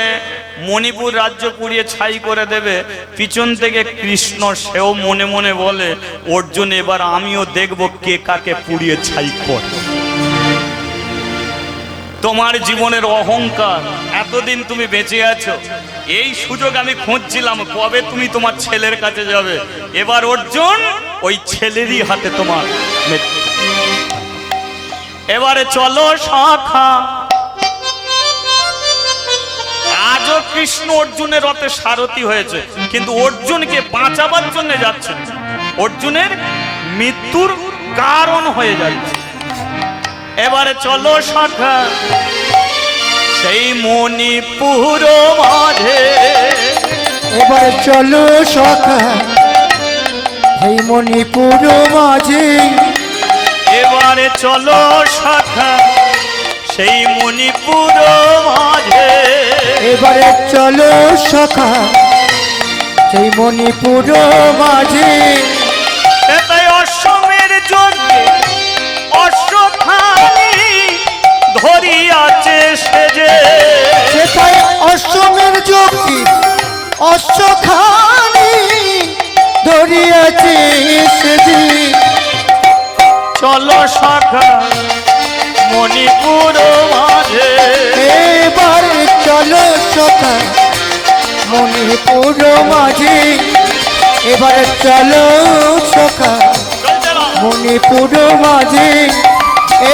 মণিপুর রাজ্য পুড়িয়ে ছাই করে দেবে, পিছন থেকে কৃষ্ণ সেও মনে মনে বলে, অর্জুন এবার আমিও দেখব কে কাকে পুড়িয়ে ছাই করে। তোমার জীবনের অহংকার, এতদিন তুমি বেঁচে আছো, এই সুযোগ আমি খুঁজছিলাম কবে তুমি তোমার ছেলের কাছে যাবে। এবার অর্জুন ওই ছেলেরই হাতে তোমার মৃত্যু। এবারে চলো সখা। আজও কৃষ্ণ অর্জুনের রথে সারথি হয়েছে, কিন্তু অর্জুনকে বাঁচাবার জন্য যাচ্ছেন, অর্জুনের মৃত্যুর কারণ হয়ে যাচ্ছে। এবারে চলো সখা সেই মণিপুর মাঝে, এবারে চলো সখা সেই মণিপুর মাঝে, এবারে চলো সখা সেই মণিপুর মাঝে, এবারে চলো সখা সেই মণিপুর মাঝে। এটাই অশ্বমের যজ্ঞে অশ্বখানি ধরিয়াছে সেজে, সেটাই অশ্বমের যোগী অশ্বখানি ধরিয়াছে সেজি। চলো সখা মণিপুর মাঝে, এবারে চলো সখা মণিপুর মাঝে, এবারে চলো সখা মণিপুর মাঝে,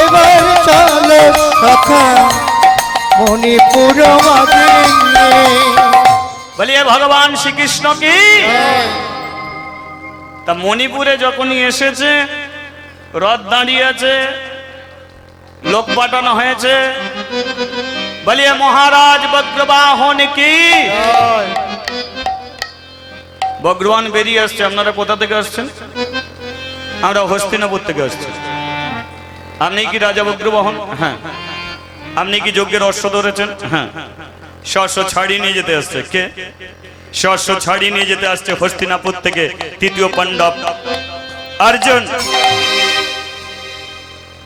এবার চলো সখা মণিপুর মাঝে। বলিয়ে ভগবান শ্রীকৃষ্ণ কি। তা মণিপুরে যখনই এসেছে, রথ দাঁড়িয়ে আছে, লোক পাঠানো হয়েছে, বলিয়ে মহারাজ বজ্রবাহন কি। বজ্রবাহন বেরিয়ে আসছে। আপনারা কোথা থেকে আসছেন? আমরা হস্তিনাপুর থেকে আসছি। আপনি কি রাজা বজ্রবাহন? হ্যাঁ। আপনি কি যজ্ঞের অশ্ব ধরেছেন? হ্যাঁ। শস্য ছাড়িয়ে নিয়ে যেতে আসছে কে? শস্য ছাড়িয়ে নিয়ে যেতে আসছে হস্তিনাপুর থেকে তৃতীয় পাণ্ডব অর্জুন।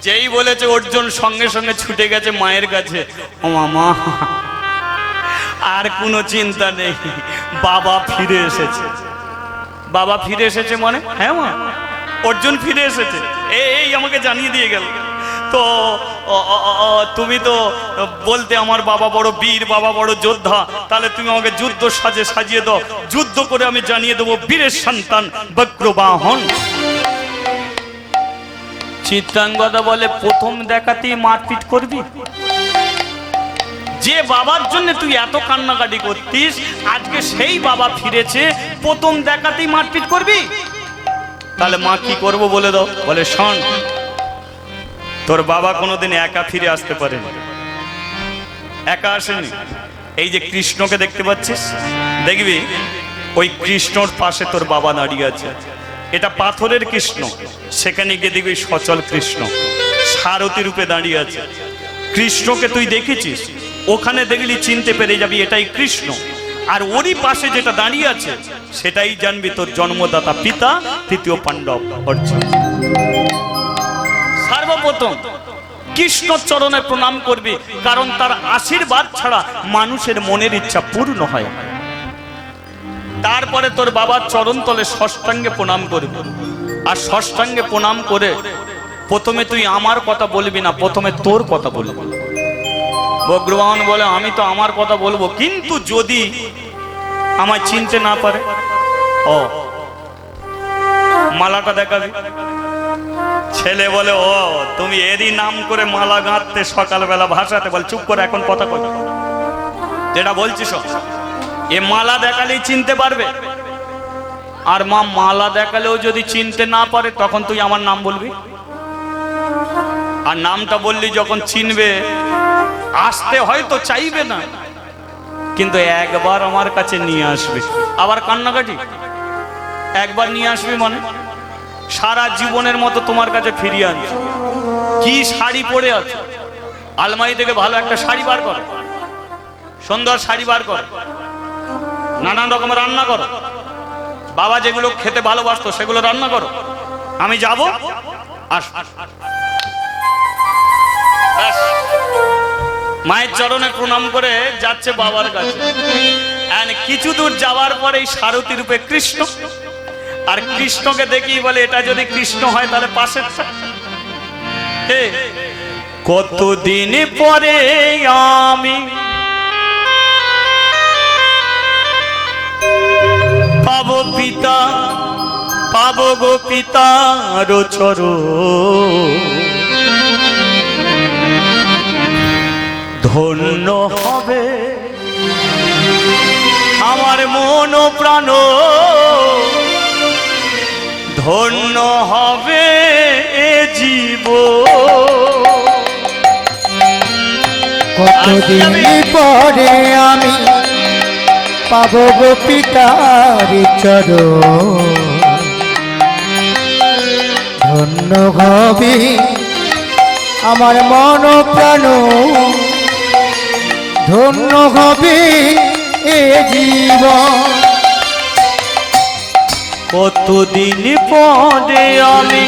যেই বলেছে অর্জুন সঙ্গে সঙ্গে ছুটে গেছে মায়ের কাছে। ও মামা, আর কোনো চিন্তা নেই, বাবা ফিরে এসেছে। বাবা ফিরে এসেছে মানে? হ্যাঁ মা, অর্জুন ফিরে এসেছে, এই আমাকে জানিয়ে দিয়ে গেল। তো তুমি তো বলতে আমার বাবা বড় বীর, বাবা বড় যোদ্ধা, তাহলে তুমি আমাকে যুদ্ধ সাজিয়ে দাও, যুদ্ধ করে আমি জানিয়ে দেবো বীরের সন্তান বজ্রবাহন। চিত্রাঙ্গদা বলে, প্রথম দেখাতেই মারপিট করবি? যে বাবার জন্য তুই এত কান্নাকাটি করতিস, আজকে সেই বাবা ফিরেছে, প্রথম দেখাতেই মারপিট করবি? তাহলে মা কি করবো বলে দাও। বলে, শোন, তোর বাবা কোনোদিন একা ফিরে আসতে পারেনি, একা আসেনি। এই যে কৃষ্ণকে দেখতে পাচ্ছিস, দেখবি ওই কৃষ্ণর পাশে তোর বাবা দাঁড়িয়ে আছে। এটা পাথরের কৃষ্ণ, সেখানে গিয়ে দেখবি সচল কৃষ্ণ সারথী রূপে দাঁড়িয়ে আছে। কৃষ্ণকে তুই দেখেছিস, ওখানে দেখলি চিনতে পেরে যাবি এটাই কৃষ্ণ। আর ওরই পাশে যেটা দাঁড়িয়ে আছে সেটাই জানবি তোর জন্মদাতা পিতা তৃতীয় পাণ্ডব অর্জুন। সর্বপ্রথম কৃষ্ণ চরণে প্রণাম করবি, কারণ তার আশীর্বাদ ছাড়া মানুষের মনের ইচ্ছা পূর্ণ হয়। তারপরে তোর বাবার চরণ তলে ষষ্ঠাঙ্গে প্রণাম করবি। আর ষষ্ঠাঙ্গে প্রণাম করে প্রথমে তুই আমার কথা বলবি না, প্রথমে তোর কথা বলবি। বজ্রবাহন বলে, আমি তো আমার কথা বলবো, কিন্তু যদি আমায় চিনতে না পারে, ও মালাটা দেখাবি। ছেলে বলে, ও তুমি এরই নাম করে মালা গাঁথতে সকালবেলা ভাষাতে। বল, চুপ করে, এখন কথা কই, যেটা বলছিস এ মালা দেখালেই চিনতে পারবে। আর মা, মালা দেখালেও যদি চিনতে না পারে, তখন তুই আমার নাম বলবি। আর নামটা বললি যখন চিনবে, আসতে হয়তো চাইবে না, কিন্তু একবার আমার কাছে নিয়ে আসবে। আবার কান্নাকাটি, একবার নিয়ে আসবে মানে সারা জীবনের মতো তোমার কাছে ফিরিয়ে আনছে। কি শাড়ি পরে আছে, আলমারি থেকে ভালো একটা শাড়ি বার কর, সুন্দর শাড়ি বার কর, নানান রকমের রান্না করো, বাবা যেগুলো খেতে ভালোবাসতো সেগুলো রান্না করো, আমি যাব। মায়ের চরণে প্রণাম করে যাচ্ছে বাবার কাছে। কিছু দূর যাওয়ার পরে এই সারথী রূপে কৃষ্ণ, আর কৃষ্ণকে দেখি বলে এটা যদি কৃষ্ণ হয় তাহলে পাশে কতদিন পরে আমি পাবো পিতা, পাবো গো পিতার চরণ, ধন্য হবে আমার মন প্রাণ, ধন্য হবে এ জীব। কতদিন পরে আমি পাবো গো পিতার চরণ, ধন্য হবে আমার মন প্রাণ, ধন্য হবে এ জীবন। কতদিন পরে আমি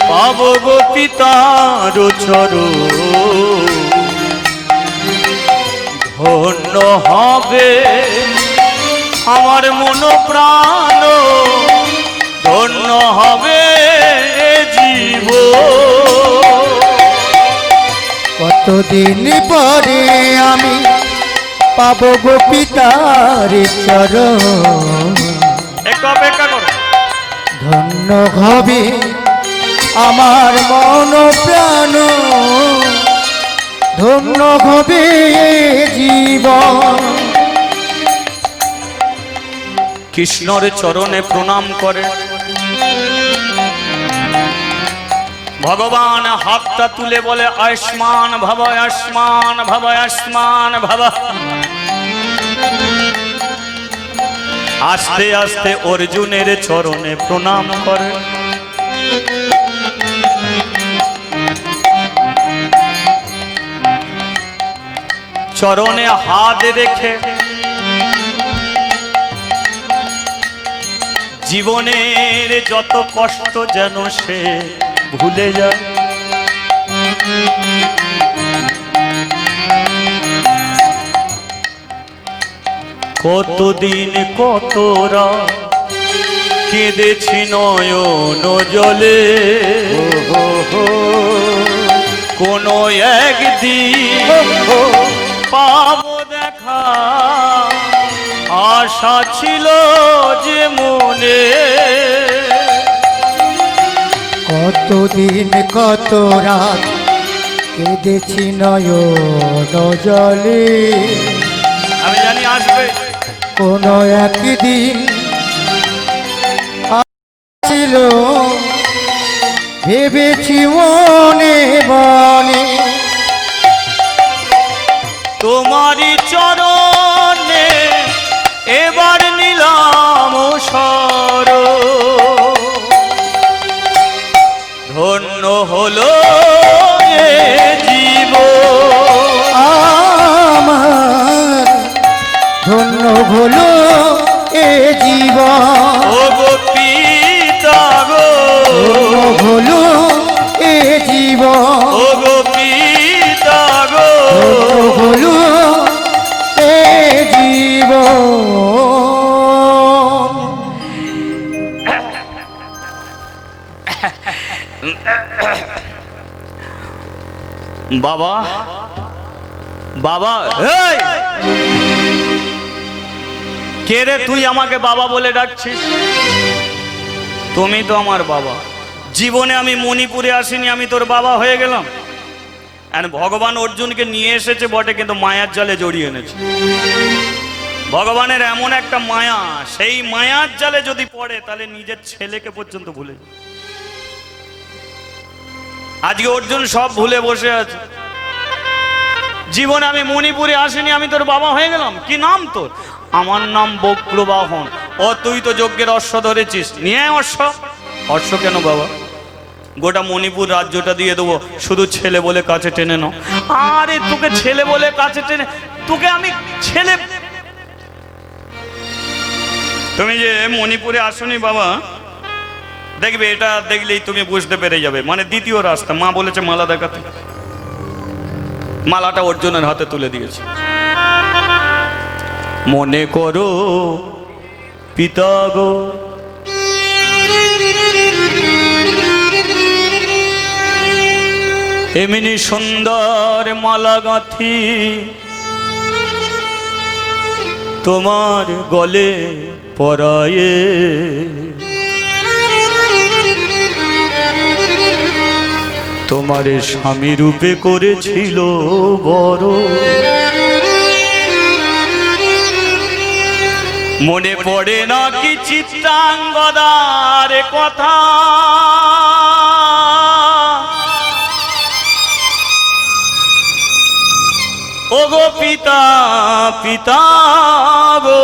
পাবো গো পিতার চরণ, ধন্য হবে আমার মন প্রাণ, ধন্য হবে জীব। কতদিন পরে আমি পাবো গো পিতার চরণ, একটু অপেক্ষা করো, ধন্য হবে আমার মন প্রাণ, ধন্য হবে জীবন। কৃষ্ণর চরণে প্রণাম করে ভগবান হাতটা তুলে বলে আয়ুষ্মান ভব, আয়ুষ্মান ভব, আয়ুষ্মান ভব। আস্তে আস্তে অর্জুনের চরণে প্রণাম করে। চরণে হাত রেখে জীবনের যত কষ্ট যেন সে ভুলে যায়। কতদিন কত রাত কেঁদেছি নয়ন জলে, কোনো একদিন পাবো দেখা আশা ছিল যে মনে। কতদিন কত রাত কেঁদেছি নয়ন জলে, আমি জানি আসবে কোনো একদিন ছিল ভেবেছি মনে মনে, তোমারই চরণে এবার নিলাম সর, ধন্য হলো এ জীব আমার, ধন্য হলো এ জীবন। ও গো পিতা গো, ধন্য হলো এ জীবন, ও গো পিতা গো, ধন্য হলো এ জীবন। বাবা বাবা, এই কে রে তুই আমাকে বাবা বলে ডাকছিস? তুমি তো আমার বাবা। জীবনে আমি মণিপুরে আসিনি, আমি তোর বাবা হয়ে গেলাম। আর ভগবান অর্জুনকে নিয়ে এসেছে বটে, কিন্তু মায়ার জালে জড়িয়ে এনেছে। ভগবানের এমন একটা মায়া, সেই মায়ার জালে যদি পড়ে তাহলে নিজের ছেলেকে পর্যন্ত ভুলে যায়। আজকে অর্জুন সব ভুলে বসে আছে। জীবনে আমি মণিপুরে আসিনি, আমি তোর বাবা হয়ে গেলাম। কি নাম তোর? আমার নাম বক্রবাহন। ও তুই তো যজ্ঞের অশ্ব ধরেছিস, নিয়ে অশ্ব। অশ্ব কেন বাবা? গোটা মণিপুর রাজ্যটা দিয়ে দেবো, শুধু ছেলে বলে কাছে টেনে নাও। আরে তোকে ছেলে বলে কাছে টেনে, তোকে আমি ছেলে, তুমি যে মণিপুরে আসনি বাবা, দেখবে এটা দেখলেই তুমি বুঝতে পেরে যাবে। মানে দ্বিতীয় রাস্তা, মা বলেছে মালা দেখাতে, মালাটা অর্জুনের হাতে তুলে দিয়েছে। মনে করো পিতা গো, এমনি সুন্দর মালা গাঁথি তোমার গলে পরায়ে, তোমার স্বামী রূপে করেছিল বড়। মনে পড়ে না কি চিত্রাঙ্গদার কথা, ও গো পিতা পিতা গো।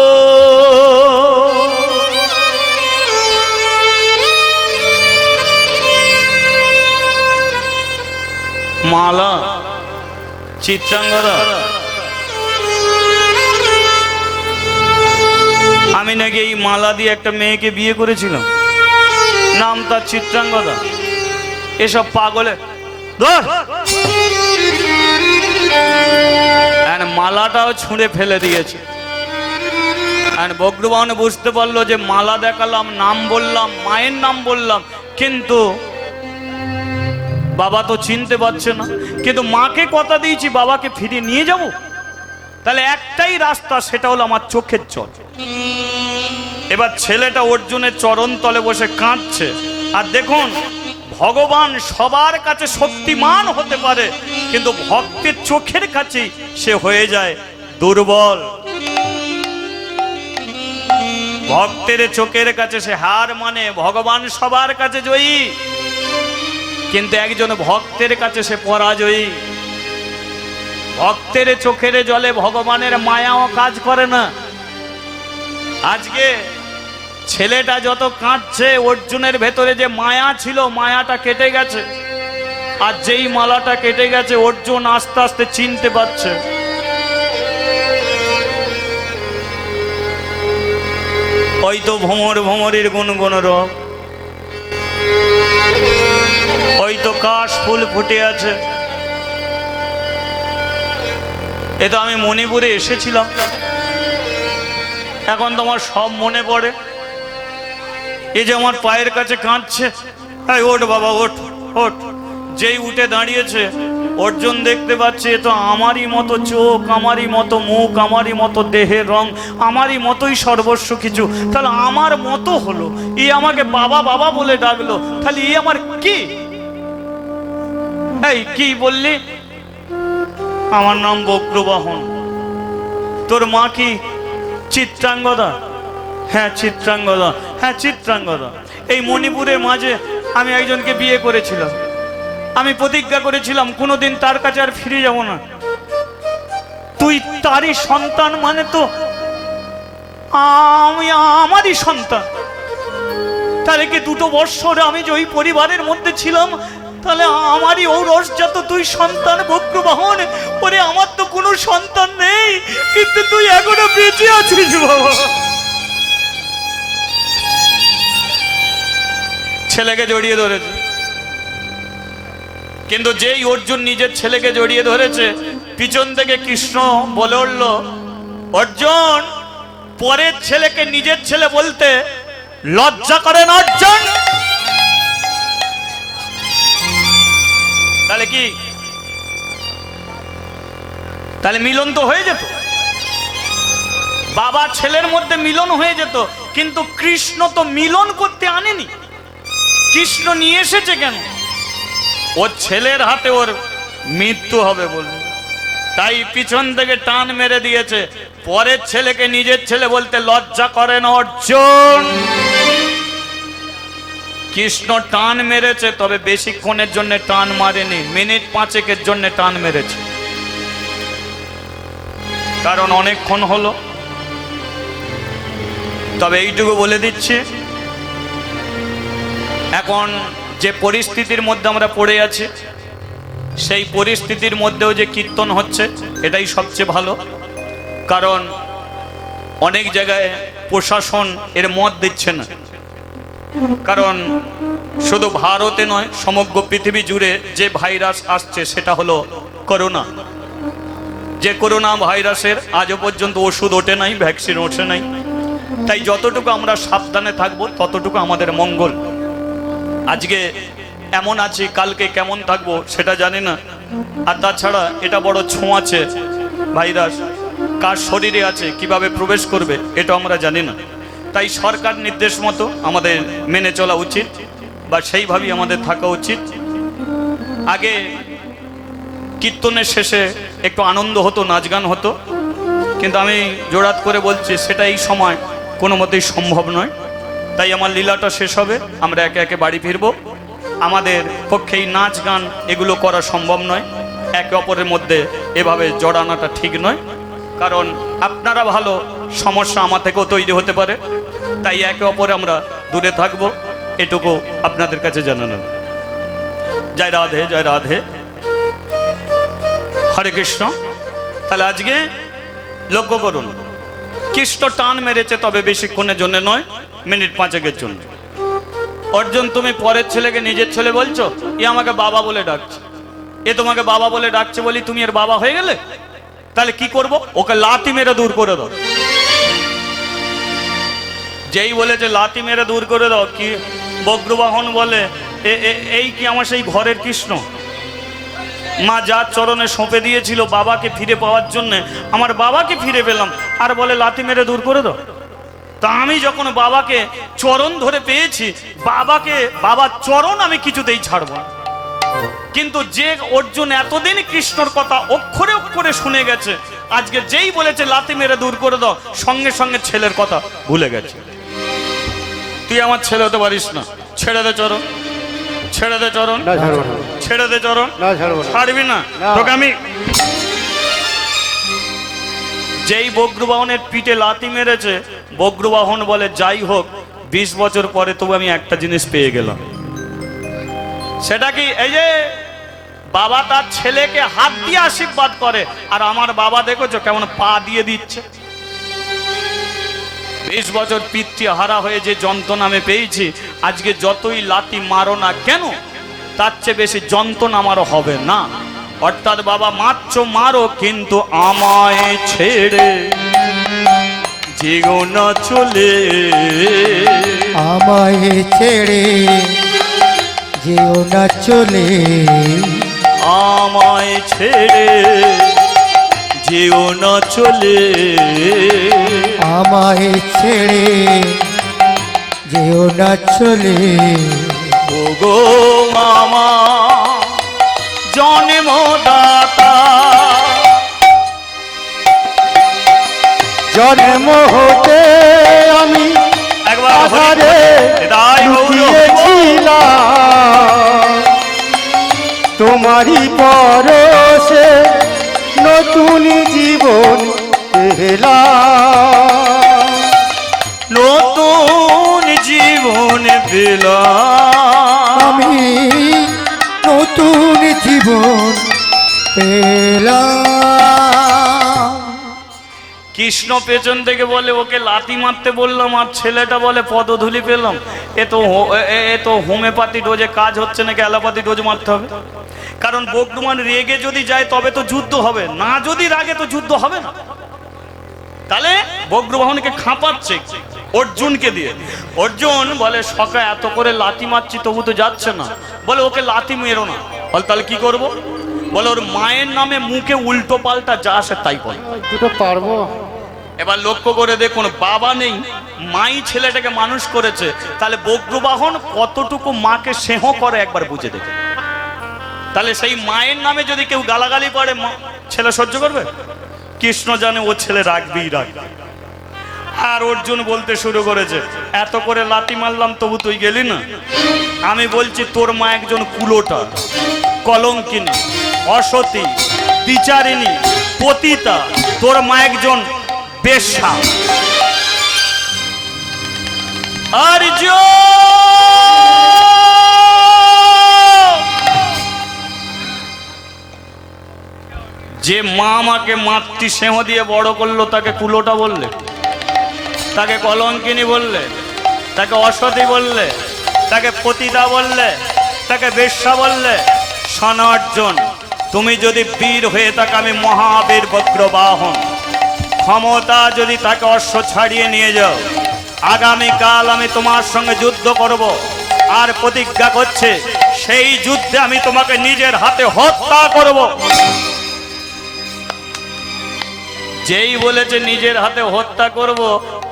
মালা চিত্রাঙ্গদা, আমি নাকি এই মালা দিয়ে একটা মেয়েকে বিয়ে করেছিলাম, নাম তার চিত্রাঙ্গদা। এসব পাগলে মালাটাও ছুঁড়ে ফেলে দিয়েছে। বজ্রবাহনে বুঝতে পারলো যে মালা দেখালাম, নাম বললাম, মায়ের নাম বললাম, কিন্তু বাবা তো চিনতে পারছে না। কিন্তু মাকে কথা দিয়েছি বাবাকে ফিরিয়ে নিয়ে যাব, তাহলে একটাই রাস্তা, সেটা হলো আমার চোখের জল। এবার ছেলেটা অর্জুনের চরণ তলে বসে কাঁদছে। আর দেখুন, ভগবান সবার কাছে শক্তিমান হতে পারে, কিন্তু ভক্তের চোখের কাছেই সে হয়ে যায় দুর্বল। ভক্তের চোখের কাছে সে হার মানে, ভগবান সবার কাছে জয়ী, কিন্তু একজন ভক্তের কাছে সে পরাজয়ী। ভক্তের চোখের জলে ভগবানের মায়াও কাজ করে না। আজকে ছেলেটা যত কাঁদছে, অর্জুনের ভেতরে যে মায়া ছিল, মায়াটা কেটে গেছে। আর যেই মালাটা কেটে গেছে, অর্জুন আস্তে আস্তে চিনতে পারছে। ওই তো ভ্রমর ভ্রমরের গুনগুন রব, ওই তো কাশ ফুল ফুটে আছে। এ তো আমি মণিপুরে এসেছিলাম, এখন তোমার সব মনে পড়ে। এই যে আমার পায়ের কাছে কাঁদছে, এই ওঠ বাবা ওঠ ওঠ। যেই উঠে দাঁড়িয়েছে, অর্জুন দেখতে পাচ্ছে এ তো আমারই মতো চোখ, আমারই মতো মুখ, আমারই মতো দেহের রং, আমারই মতোই সর্বস্ব কিছু। তাহলে আমার মতো হলো, ই আমাকে বাবা বাবা বলে ডাকলো, তাহলে ই আমার কি? এই কি বললি? আমার নাম বক্রবাহন। তোর মা কি চিত্রাঙ্গদা? হ্যাঁ চিত্রাঙ্গদা, হ্যাঁ চিত্রাঙ্গদা। এই মণিপুরের মাঝে আমি একজনকে বিয়ে করেছিলাম, আমি প্রতিজ্ঞা করেছিলাম কোনোদিন তার কাছে আর ফিরে যাব না। তুই তারই সন্তান মানে তো আমি আমারই সন্তান। তাহলে কি 2 বৎসর আমি যে ওই পরিবারের মধ্যে ছিলাম, তাহলে আমারই ঔরসজাত তুই সন্তান বক্রবাহন। ওরে আমার তো কোনো সন্তান নেই, কিন্তু তুই এখনো বেঁচে আছিস বাবা। ছেলেকে জড়িয়ে ধরেছে, কিন্তু যেই অর্জুন নিজের ছেলেকে জড়িয়ে ধরেছে, পিছন থেকে কৃষ্ণ বলে উঠল, অর্জুন পরের ছেলেকে নিজের ছেলে বলতে লজ্জা করে না অর্জুন? তাহলে কি, তাহলে মিলন তো হয়ে যেত, বাবা ছেলের মধ্যে মিলন হয়ে যেত। কিন্তু কৃষ্ণ তো মিলন করতে আনেনি, কৃষ্ণ নিয়ে এসেছে কেন? ওর ছেলের হাতে ওর মৃত্যু হবে বলে, তাই পিছন থেকে টান মেরে দিয়েছে। পরের ছেলেকে নিজের ছেলে বলতে লজ্জা করে না অর্জুন? কৃষ্ণ টান মেরেছে, তবে বেশিক্ষণের জন্য টান মারেনি, মিনিট 5 জন্য টান মেরেছে, কারণ অনেকক্ষণ হলো। তবে এইটুকু বলে দিচ্ছি, এখন যে পরিস্থিতির মধ্যে আমরা পড়ে আছি, সেই পরিস্থিতির মধ্যেও যে কীর্তন হচ্ছে এটাই সবচেয়ে ভালো। কারণ অনেক জায়গায় প্রশাসন এর মত দিচ্ছে না। কারণ শুধু ভারতে নয়, সমগ্র পৃথিবী জুড়ে যে ভাইরাস আসছে সেটা হলো করোনা। যে করোনা ভাইরাসের আজও পর্যন্ত ওষুধ ওঠে নাই, ভ্যাকসিন ওঠে নাই। তাই যতটুকু আমরা সাবধানে থাকবো ততটুকু আমাদের মঙ্গল। আজকে এমন আছি, কালকে কেমন থাকবো সেটা জানি না। আর তাছাড়া এটা বড় ছোঁয়াচে ভাইরাস, কার শরীরে আছে কিভাবে প্রবেশ করবে এটা আমরা জানি না। তাই সরকার নির্দেশ মতো আমাদের মেনে চলা উচিত, বা সেইভাবেই আমাদের থাকা উচিত। আগে কীর্তনের শেষে একটু আনন্দ হতো, নাচ গান হতো, কিন্তু আমি জোড়াত করে বলছি সেটা এই সময় কোনো মতেই সম্ভব নয়। তাই আমার লীলাটা শেষ হবে, আমরা একে একে বাড়ি ফিরব। আমাদের পক্ষে এই নাচ গান এগুলো করা সম্ভব নয়। একে অপরের মধ্যে এভাবে জড়ানোটা ঠিক নয়। কারণ আপনারা ভালো, সমস্যা আমার থেকেও তৈরি হতে পারে। তাই একে অপরে আমরা দূরে থাকবো, এটুকু আপনাদের কাছে জানানো। জয় রাধে, জয় রাধে, হরে কৃষ্ণ। তাহলে আজকে লক্ষ্য করুন, কৃষ্ণ টান মেরেছে, তবে বেশিক্ষণের জন্য নয়, মিনিট 5-এর জন্য। অর্জুন, তুমি পরের ছেলেকে নিজের ছেলে বলছো? এ আমাকে বাবা বলে ডাকছে, এ তোমাকে বাবা বলে ডাকছে বলি তুমি এর বাবা হয়ে গেলে? তাহলে কি করব? ওকে লাথি মেরে দূর করে দাও। যেই বলেছে লাথি মেরে দূর করে দাও, কি বজ্রবাহন বলে এই কি আমার সেই ঘরের কৃষ্ণ? মা যার চরণে সঁপে দিয়েছিল বাবাকে ফিরে পাওয়ার জন্য, আমার বাবাকে ফিরে পেলাম, আর বলে লাথি মেরে দূর করে দাও। তা আমি যখন বাবাকে চরণ ধরে পেয়েছি, বাবার চরণ আমি কিছুতেই ছাড়ব না। কিন্তু যে অর্জুন এতদিন কৃষ্ণর কথা অক্ষরে অক্ষরে শুনে গেছে, আজকে যেই বলেছে লাথি মেরে দূর করে দাও, সঙ্গে সঙ্গে ছেলের কথা ভুলে গেছে। তুই আমার ছেলে হতে পারিস না, ছেড়ে দে চরণ, ছেড়ে দে চরণ, ছেড়ে দে চরণ, ছাড়বি না তোকে আমি। যেই বজ্রবাহনের পিঠে লাথি মেরেছে, বজ্রবাহন বলে যাই হোক 20 বছর পরে তবু আমি একটা জিনিস পেয়ে গেলাম। সেটা কি? এই যে বাবা তার ছেলেকে হাত দিয়ে আশীর্বাদ করে, আর আমার বাবা দেখেছো কেমন পা দিয়ে দিচ্ছে। 20 বছর পিতৃ হারা হয়ে যে যন্ত্রণা আমি পেয়েছি, আজকে যতই লাথি মারো না কেন, তার চেয়ে বেশি যন্ত্রণা আমারও হবে না। অর্থাৎ বাবা মারছো মারো, কিন্তু আমায় ছেড়ে যেও না চলে, আমায় ছেড়ে যেও না চলে, আমায় ছেড়ে যেও না চলে, আমায় ছেড়ে যেও না চলে। ওগো মামা জন্মদাতা, জন্ম হতে আমি আধারে লুকিয়েছিলাম, তোমারই পরশে নতুন জীবন পেলাম, নতুন জীবন পেলাম, আমি নতুন জীবন পেলাম। কৃষ্ণ পেছন থেকে বলে ওকে লাথি মারতে বললাম, আর ছেলেটা বলে পদধূলি পেলাম। এ তো হোমিওপ্যাথি ডোজে কাজ হচ্ছে নাকি অ্যালোপ্যাথি ডোজ মারতে হবে? কারণ বগডুমান রেগে যদি যায় তবে তো যুদ্ধ হবে, না যদি রাগে তো যুদ্ধ হবে না। তাহলে বজ্রবাহনকে খাপাচ্ছে অর্জুনকে দিয়ে। অর্জুন বলে সকা এত করে লাথি মারছি তবু তো যাচ্ছে না, বলে ওকে লাথি মেরো না। বল তাহলে কি করব? বলে ওর মায়ের নামে মুখে উল্টো পাল্টা যা আসে তাই বল। দুটো পারবো। এবার লক্ষ্য করে দেখুন, বাবা নেই, মাই ছেলেটাকে মানুষ করেছে, তাহলে বজ্রবাহন কতটুকু মাকে স্নেহ করে একবার বুঝে দেখে। তাহলে সেই মায়ের নামে যদি কেউ গালাগালি করে, ছেলে সহ্য করবে? কৃষ্ণ জানে ও ছেলে রাখবেই রাখবে। আর অর্জুন বলতে শুরু করেছে, এত করে লাথি মারলাম তবু তুই গেলি না। আমি বলছি তোর মা একজন কুলোটা, কলঙ্কিনী, অসতী, বিচারিণী, পতিতা। তোর মা একজন বেশ্যা। অর্জুন যে মা আমাকে মাতৃ স্নেহ দিয়ে বড় করলো তাকে কুলোটা বললে, তাকে কলঙ্কিনী বললে, তাকে অসতী বললে, তাকে পতিতা বললে, তাকে বেশ্যা বললে। শোনো অর্জুন, তুমি যদি বীর হয়ে থাকে আমি মহাবীর বক্রবাহন, ক্ষমতা যদি তাকে অশ্ব ছাড়িয়ে নিয়ে যাও, আগামীকাল আমি তোমার সঙ্গে যুদ্ধ করব। আর প্রতিজ্ঞা করছে সেই যুদ্ধে আমি তোমাকে নিজের হাতে হত্যা করব। যেই বলেছে নিজের হাতে হত্যা করব,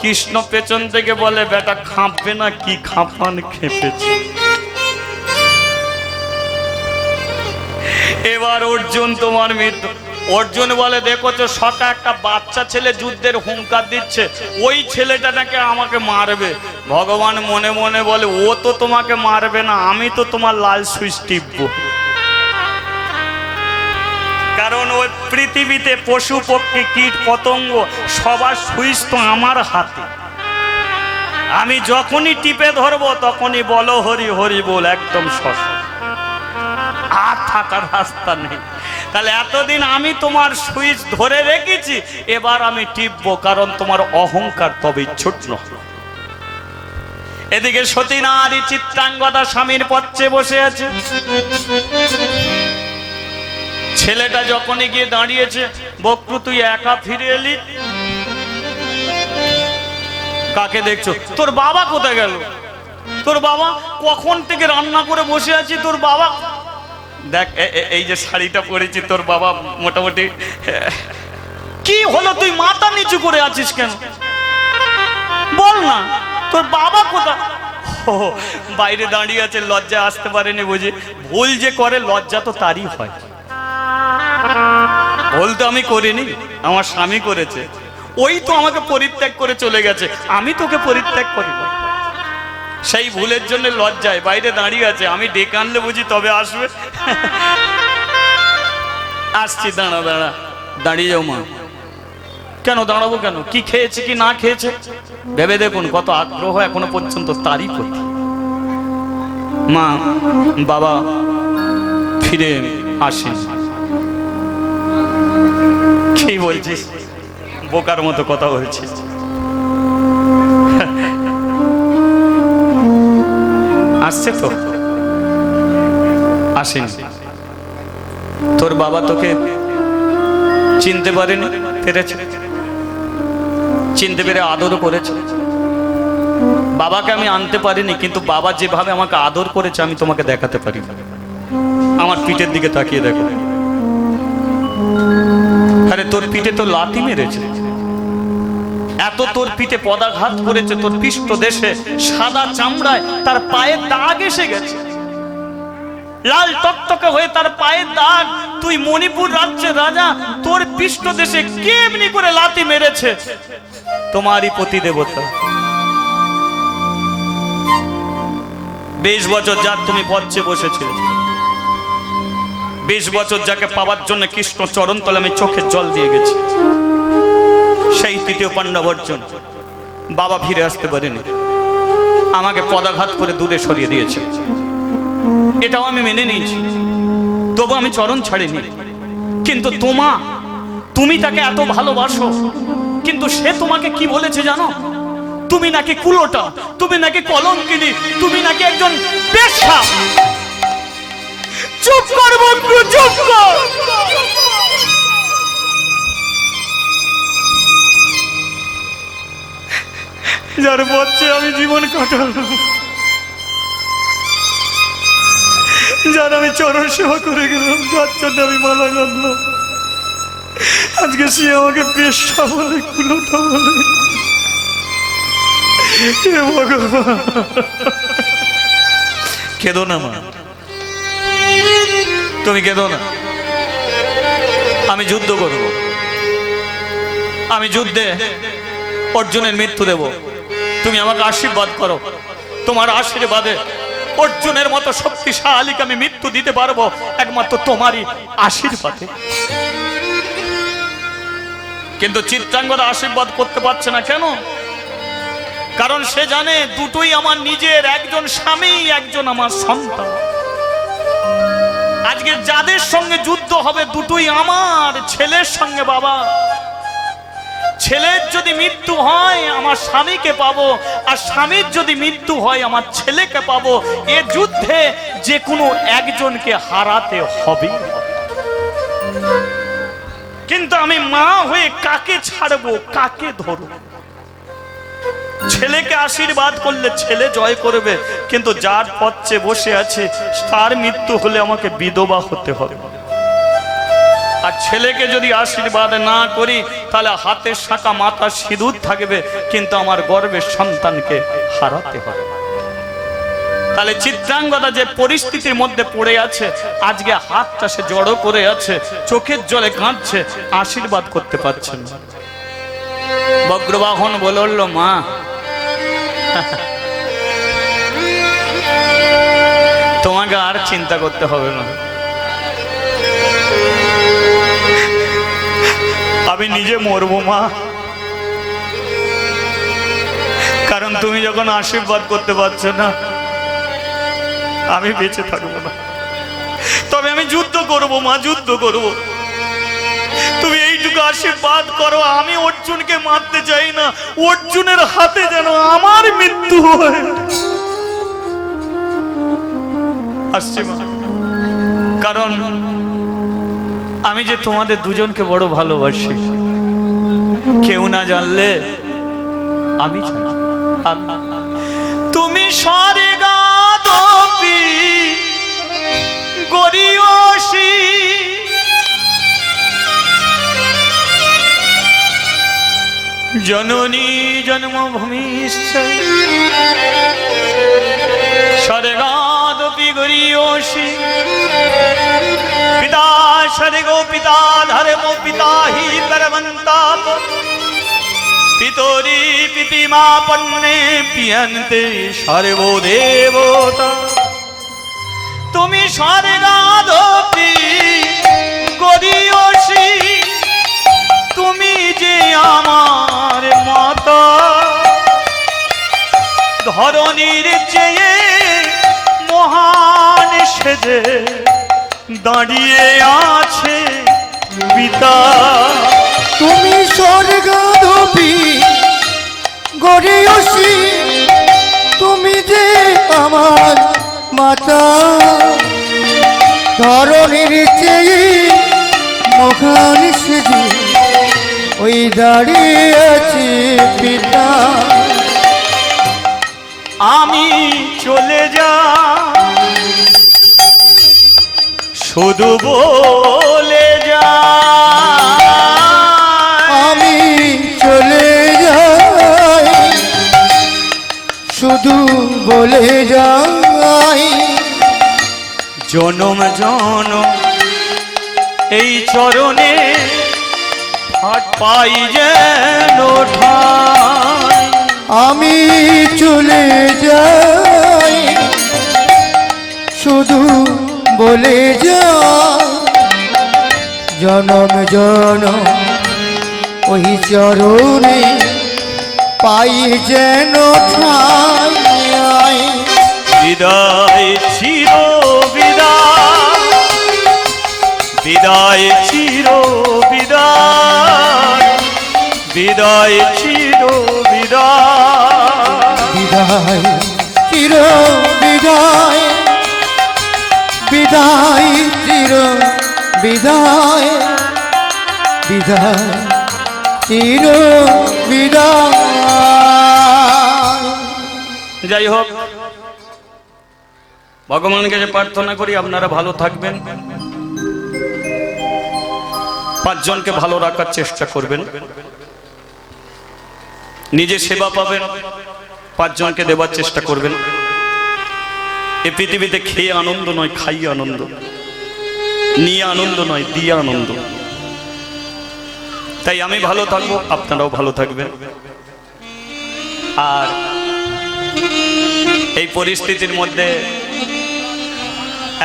কৃষ্ণ পেছন থেকে বলে বেটা খাঁপবে না কি? খাঁপান খেপেছে। এবার অর্জুন তোমার মৃত্যু। অর্জুন বলে দেখোছো শটা একটা বাচ্চা ছেলে যুদ্ধের হুঙ্কার দিচ্ছে, ওই ছেলেটা নাকি আমাকে মারবে। ভগবান মনে মনে বলে ও তো তোমাকে মারবে না, আমি তো তোমার লাল সুইচ টিপবো। কারণ ওই পৃথিবীতে পশু পক্ষী কীট পতঙ্গ সবার সুইচ তো আমার হাতে। আমি যখনই টিপে ধরবো তখনই বলো হরি হরি বল, একদম সস আর থাকার রাস্তা নেই। তাহলে এতদিন আমি তোমার সুইচ ধরে রেখেছি, এবার আমি টিপবো, কারণ তোমার অহংকার তবে ছোট্ট। এদিকে সতী নারী চিত্রাঙ্গদা স্বামীর পথে বসে আছে। ছেলেটা যখনই গিয়ে দাঁড়িয়েছে, বক্রু তুই একা ফিরে এলি, কাকে দেখছো? তোর বাবা কোথায় গেল? তোর বাবা কখন থেকে রান্না করে বসে আছি, তোর বাবা দেখ এই যে শাড়িটা পরেছি, তোর বাবা মোটামুটি কি হলো? তুই মাথা নিচু করে আছিস কেন? বল না, তোর বাবা কোথায়? বাইরে দাঁড়িয়ে আছে, লজ্জা আসতে পারেনি বুঝি। ভুল যে করে লজ্জা তো তারই হয়। ভুল তো আমি করিনি, আমার স্বামী করেছে। ওই তো আমাকে পরিত্যাগ করে চলে গেছে, আমি তোকে পরিত্যাগ করি না। সেই ভুলের জন্য লজ্জায় বাইরে দাঁড়িয়ে আছে। আমি ডেকে আনলে বুঝি তবে আসবে। আসছি, দাঁড়া দাঁড়া, দাঁড়িয়ে যাও মা। কেন দাঁড়াবো কেন? কি খেয়েছে কি না খেয়েছে ভেবে দেখুন, কত আগ্রহ এখনো পর্যন্ত তারই প্রতি। মা বাবা ফিরে আসেন। কি বলছিস? বোকার মতো কথা বলছিস। আসছে তো, আসেন। তোর বাবা তোকে চিনতে পারেনি, পেরেছে, চিনতে পেরে আদরও করেছে। বাবাকে আমি আনতে পারিনি, কিন্তু বাবা যেভাবে আমাকে আদর করেছে আমি তোমাকে দেখাতে পারি। আমার পিঠের দিকে তাকিয়ে দেখো। আরে তোর পিঠে তো লাথি মেরেছে, এত তোর পিঠে পদাঘাত করেছে, তোর পৃষ্ঠ দেশে সাদা চামড়ায় তার পায়ের দাগ এসে গেছে, লাল টকটকে হয়ে তার পায়ের দাগ। তুই মণিপুর রাজ্যের রাজা, তোর পৃষ্ঠ দেশে কেমনি করে লাথি মেরেছে তোমারই পতি দেবতা। 20 বছর যার তুমি পথে বসেছিলে, 20 বছর যাকে পাওয়ার জন্য কৃষ্ণ চরণ তলে আমি চোখের জল দিয়ে গেছি, সেই তৃতীয় পাণ্ডব অর্জুন বাবা ফিরে আসতে পারেনি, আমাকে পদাঘাত করে দূরে সরিয়ে দিয়েছে। এটাও আমি মেনে নিয়েছি, তবু আমি চরণ ছাড়িনি। কিন্তু তুমি তাকে এত ভালোবাসো, কিন্তু সে তোমাকে কি বলেছে জানো? তুমি নাকি কুলোটা, তুমি নাকি কলঙ্কিনী, তুমি নাকি একজন বেশ্যা। চুপ কর বন্ধু, চুপ কর। যার বলছে আমি জীবন কাটালাম, যার আমি চরণ সেবা করে গেলাম, যার জন্য আমি মালা গাঁথলাম, আজকে সে আমাকে বেশ্যা বলে, কুলোটা বলে। হে ভগবান, কেঁদো না মা, তুমি কেঁদো না। আমি যুদ্ধ করব, আমি যুদ্ধে অর্জুনের মৃত্যু দেব। তুমি আমাকে আশীর্বাদ করো, তোমার আশীর্বাদে অর্জুনের মতো শক্তিশালীকে আমি মৃত্যু দিতে পারবো একমাত্র তোমারই আশীর্বাদে। কিন্তু চিত্রাঙ্গদা আশীর্বাদ করতে পারছে না, কেন? কারণ সে জানে দুটোই আমার নিজের, একজন স্বামী, একজন আমার সন্তান। আজকে যাদের সঙ্গে যুদ্ধ হবে দুটোই আমার ছেলের সঙ্গে। বাবা, ছেলের যদি মৃত্যু হয় আমার স্বামীকে পাবো, আর স্বামীর যদি মৃত্যু হয় আমার ছেলেকে পাবো। এ যুদ্ধে যে কোনো একজনকে হারাতে হবে। কিন্তু আমি মা হয়ে কাকে ছাড়বো, কাকে ধরবো? ছেলেকে আশীর্বাদ করলে ছেলে জয় করবে, কিন্তু যার পথে বসে আছে তার মৃত্যু হলে আমাকে বিধবা হতে হবে। আর ছেলেকে যদি আশীর্বাদ না করি তাহলে হাতের শাঁখা মাথার সিঁদুর থাকবে, কিন্তু আমার গর্ভের সন্তানকে হারাতে হবে। তাহলে চিত্রাঙ্গদা যে পরিস্থিতির মধ্যে পড়ে আছে, আজকে হাতটা সে জড়ো করে আছে, চোখের জলে কাঁদছে, আশীর্বাদ করতে পারছেন না। বজ্রবাহন বলল, মা তোমাকে আর চিন্তা করতে হবে না, আমি নিজে মরবো মা। কারণ তুমি যখন আশীর্বাদ করতে পারছো না, আমি বেঁচে থাকবো না। তবে আমি যুদ্ধ করব মা, যুদ্ধ করব। তুমি এইটুকু আশীর্বাদ করো, আমি অর্জুনকে মারতে চাই না, অর্জুনের হাতে যেন আমার মৃত্যু হয়। আসছে মা, কারণ আমি যে তোমাদের দুজনকে বড় ভালোবাসি, কেউ না জানলে আমি জানি। তুমি স্বর্গাদপি গরিয়সী, জননী জন্মভূমিশ্চ স্বর্গাদপি গরিয়সী, পিতা স্বর্গো পিতা ধর্ম পিতা হি পরমন্তাপ, পিতরি পিতিমা পন্নে পিয়ন্তে সর্বদেবতা। তুমি স্বর্গাদপি গরিয়সী, তুমি যে আমার মাতা, ধরণীর চেয়ে মহান সেজে দাঁড়িয়ে আছে পিতা। তুমি স্বর্গাদপি গরিয়সী, তুমি যে আমার মাতা, ধরণীর চেয়ে মহান সেজে ওই দাঁড়িয়ে আছে পিতা। আমি চলে যাই, শুধু বলে যাই, আমি চলে যাই, শুধু বলে যাই, জনম জনম এই চরণে হাত পাই যেন ঠাই। আমি চলে যাই, শুধু বলে যাই, জনম জনম ওই চরণে পাই যেন ঠাই। বিদায় চির বিদায়, বিদায় চির বিদায়, বিদায় চির বিদায়, বিদায় চির বিদায়, বিদায় চির বিদায়, বিদায় চির বিদায়। যাই হোক, ভগবানের কাছে প্রার্থনা করি আপনারা ভালো থাকবেন, পাঁচজনকে ভালো রাখার চেষ্টা করবেন, নিজে সেবা পাবেন, পাঁচজনকে দেবার চেষ্টা করবেন। এই পৃথিবীতে খেয়ে আনন্দ নয়, খাইয়ে আনন্দ, নিয়ে আনন্দ নয়, দিয়ে আনন্দ। তাই আমি ভালো থাকবো, আপনারাও ভালো থাকবেন। আর এই পরিস্থিতির মধ্যে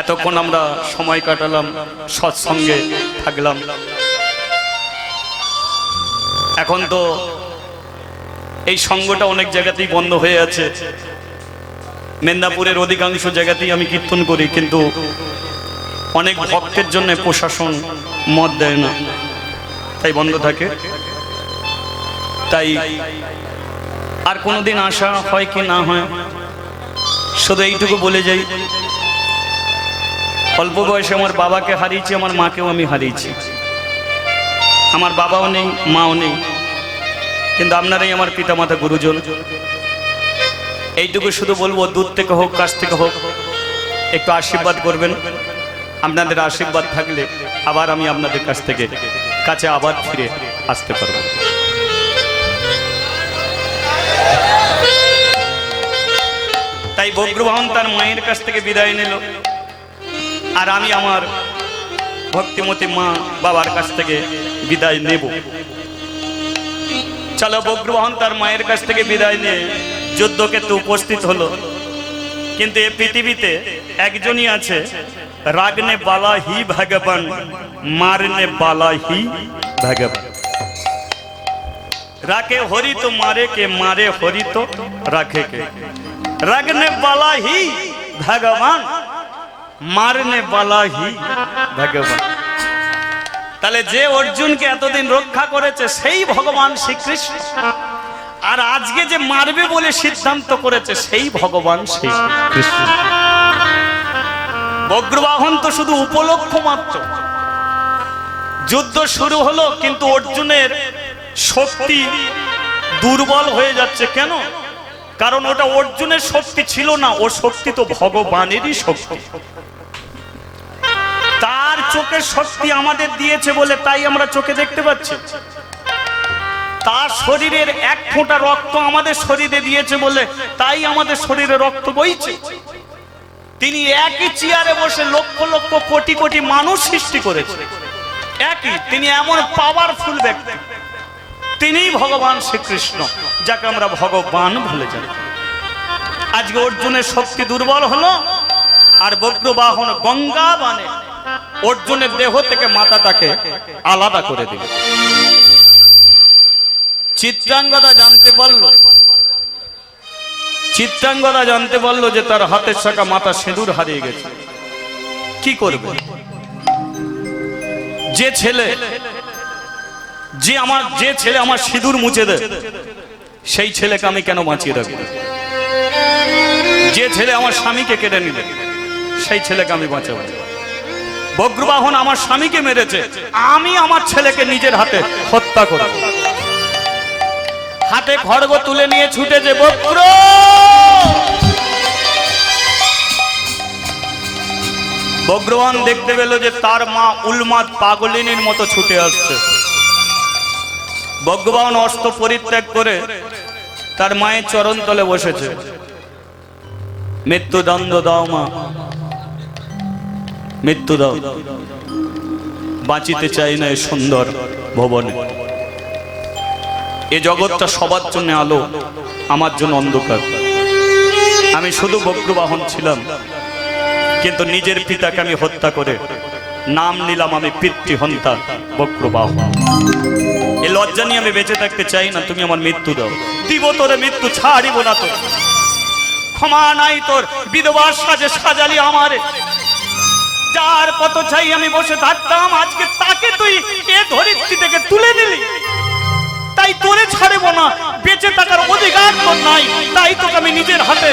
এতক্ষণ আমরা সময় কাটালাম, সৎসঙ্গে থাকলাম। এখন তো এই সঙ্গটা অনেক জায়গাতেই বন্ধ হয়ে আছে। মেদিনীপুরের অধিকাংশ জায়গাতেই আমি কীর্তন করি, কিন্তু অনেক ভক্তের জন্য প্রশাসন মত দেয় না, তাই বন্ধ থাকে। তাই আর কোনোদিন আসা হয় কি না হয়, শুধু এইটুকু বলে যাই, অল্প বয়সে আমার বাবাকে হারিয়েছি, আমার মাকেও আমি হারিয়েছি। আমার বাবাও নেই, মাও নেই, কিন্তু আপনারাই আমার পিতামাতা গুরুজন। এইটুকু শুধু বলবো, দূর থেকে হোক কাছ থেকে হোক একটু আশীর্বাদ করবেন। আপনাদের আশীর্বাদ থাকলে আবার আমি আপনাদের কাছ থেকে কাছে আবার ফিরে আসতে পারবো। তাই বজ্রবাহন তার মায়ের কাছ থেকে বিদায় নিল, আর আমি আমার ভক্তিমতী মা বাবার কাছ থেকে বিদায় নেব। চলো, বজ্রবাহন তার মায়ের কাছ থেকে বিদায় নিয়ে যুদ্ধক্ষেত্রে উপস্থিত হলো। কিন্তু এই পৃথিবীতে একজনই আছে, রাগনে বালা হি ভগবান, মারনে বালা হি ভগবান। রাখে হরি তো মারে কে, মারে হরি তো রাখে কে। রাগনে বালা হি ভগবান, মারনে বালা হি ভগবান। তাহলে যে অর্জুনকে এতদিন রক্ষা করেছে সেই ভগবান শ্রীকৃষ্ণ, আর আজকে যে মারবে বলে সিদ্ধান্ত করেছে সেই ভগবান শ্রীকৃষ্ণ। বজ্রবাহন তো শুধু উপলক্ষ মাত্র। যুদ্ধ শুরু হলো, কিন্তু অর্জুনের শক্তি দুর্বল হয়ে যাচ্ছে। কেন? কারণ ওটা অর্জুনের শক্তি ছিল না, ও শক্তি তো ভগবানেরই শক্তি। তার চোখের শক্তি আমাদের দিয়েছে বলে তাই আমরা চোখে দেখতে পাচ্ছি। তার শরীরের এক ফোঁটা রক্ত আমাদের শরীরে দিয়েছে বলে তাই আমাদের শরীরে রক্ত বইছে। তিনি একই চেয়ারে বসে লক্ষ লক্ষ কোটি কোটি মানুষ সৃষ্টি করেছে। একই, তিনি এমন পাওয়ারফুল ব্যক্তি, তিনিই ভগবান শ্রীকৃষ্ণ, যাকে আমরা ভগবান বলে জানি। আজকে অর্জুনের শক্তি দুর্বল হলো, আর বজ্রবাহন গঙ্গা বানে অর্জুনের দেহ থেকে মাথাটাকে আলাদা করে দিল। চিত্রাঙ্গদা জানতে পারলো যে তার হাতের শাখা মাথা সিঁদুর হারিয়ে গেছে। কি করবে? যে ছেলে আমার সিঁদুর মুছে দেয়, সেই ছেলেকে আমি কেন বাঁচিয়ে রাখবো? যে ছেলে আমার স্বামীকে কেড়ে নিলে, সেই ছেলেকে আমি বাঁচাবো। বজ্রবাহন আমার স্বামীকে মেরেছে, আমি আমার ছেলেকে নিজের হাতে হত্যা করব। হাতে খড়গ তুলে নিয়ে ছুটেছে বজ্র। বজ্রবাহন দেখতে পেল যে তার মা উন্মাদ পাগলিনীর মতো ছুটে আসছে। বজ্রবাহন অস্ত্র পরিত্যাগ করে তার মায়ের চরণ তলে বসেছে। মৃত্যুদণ্ড দাও মা, মৃত্যু দাও, বাঁচিতে চাই না এ সুন্দর ভবনে। এ জগৎটা সবার জন্য আলো, আমার জন্য অন্ধকার। আমি শুধু বজ্রবাহন ছিলাম, কিন্তু নিজের পিতাকে আমি হত্যা করে নাম নিলাম আমি পিতৃহন্তা বজ্রবাহন। এ লজ্জা নিয়ে আমি বেঁচে থাকতে চাই না। তুমি আমার মৃত্যু দাও। দিব তোরে মৃত্যু, ছাড়িব না তোর। ক্ষমা নাই তোর, বিধবার সাজে সাজালি আমারে। যার কত চাই আমি বসে থাকতাম, আজকে তাকে তুই এ ধরিত্রী থেকে তুলে নিলি। তাই তোরে ছাড়ব না, বেঁচে থাকার অধিকার তোর নাই, তাই তোকে আমি নিজের হাতে।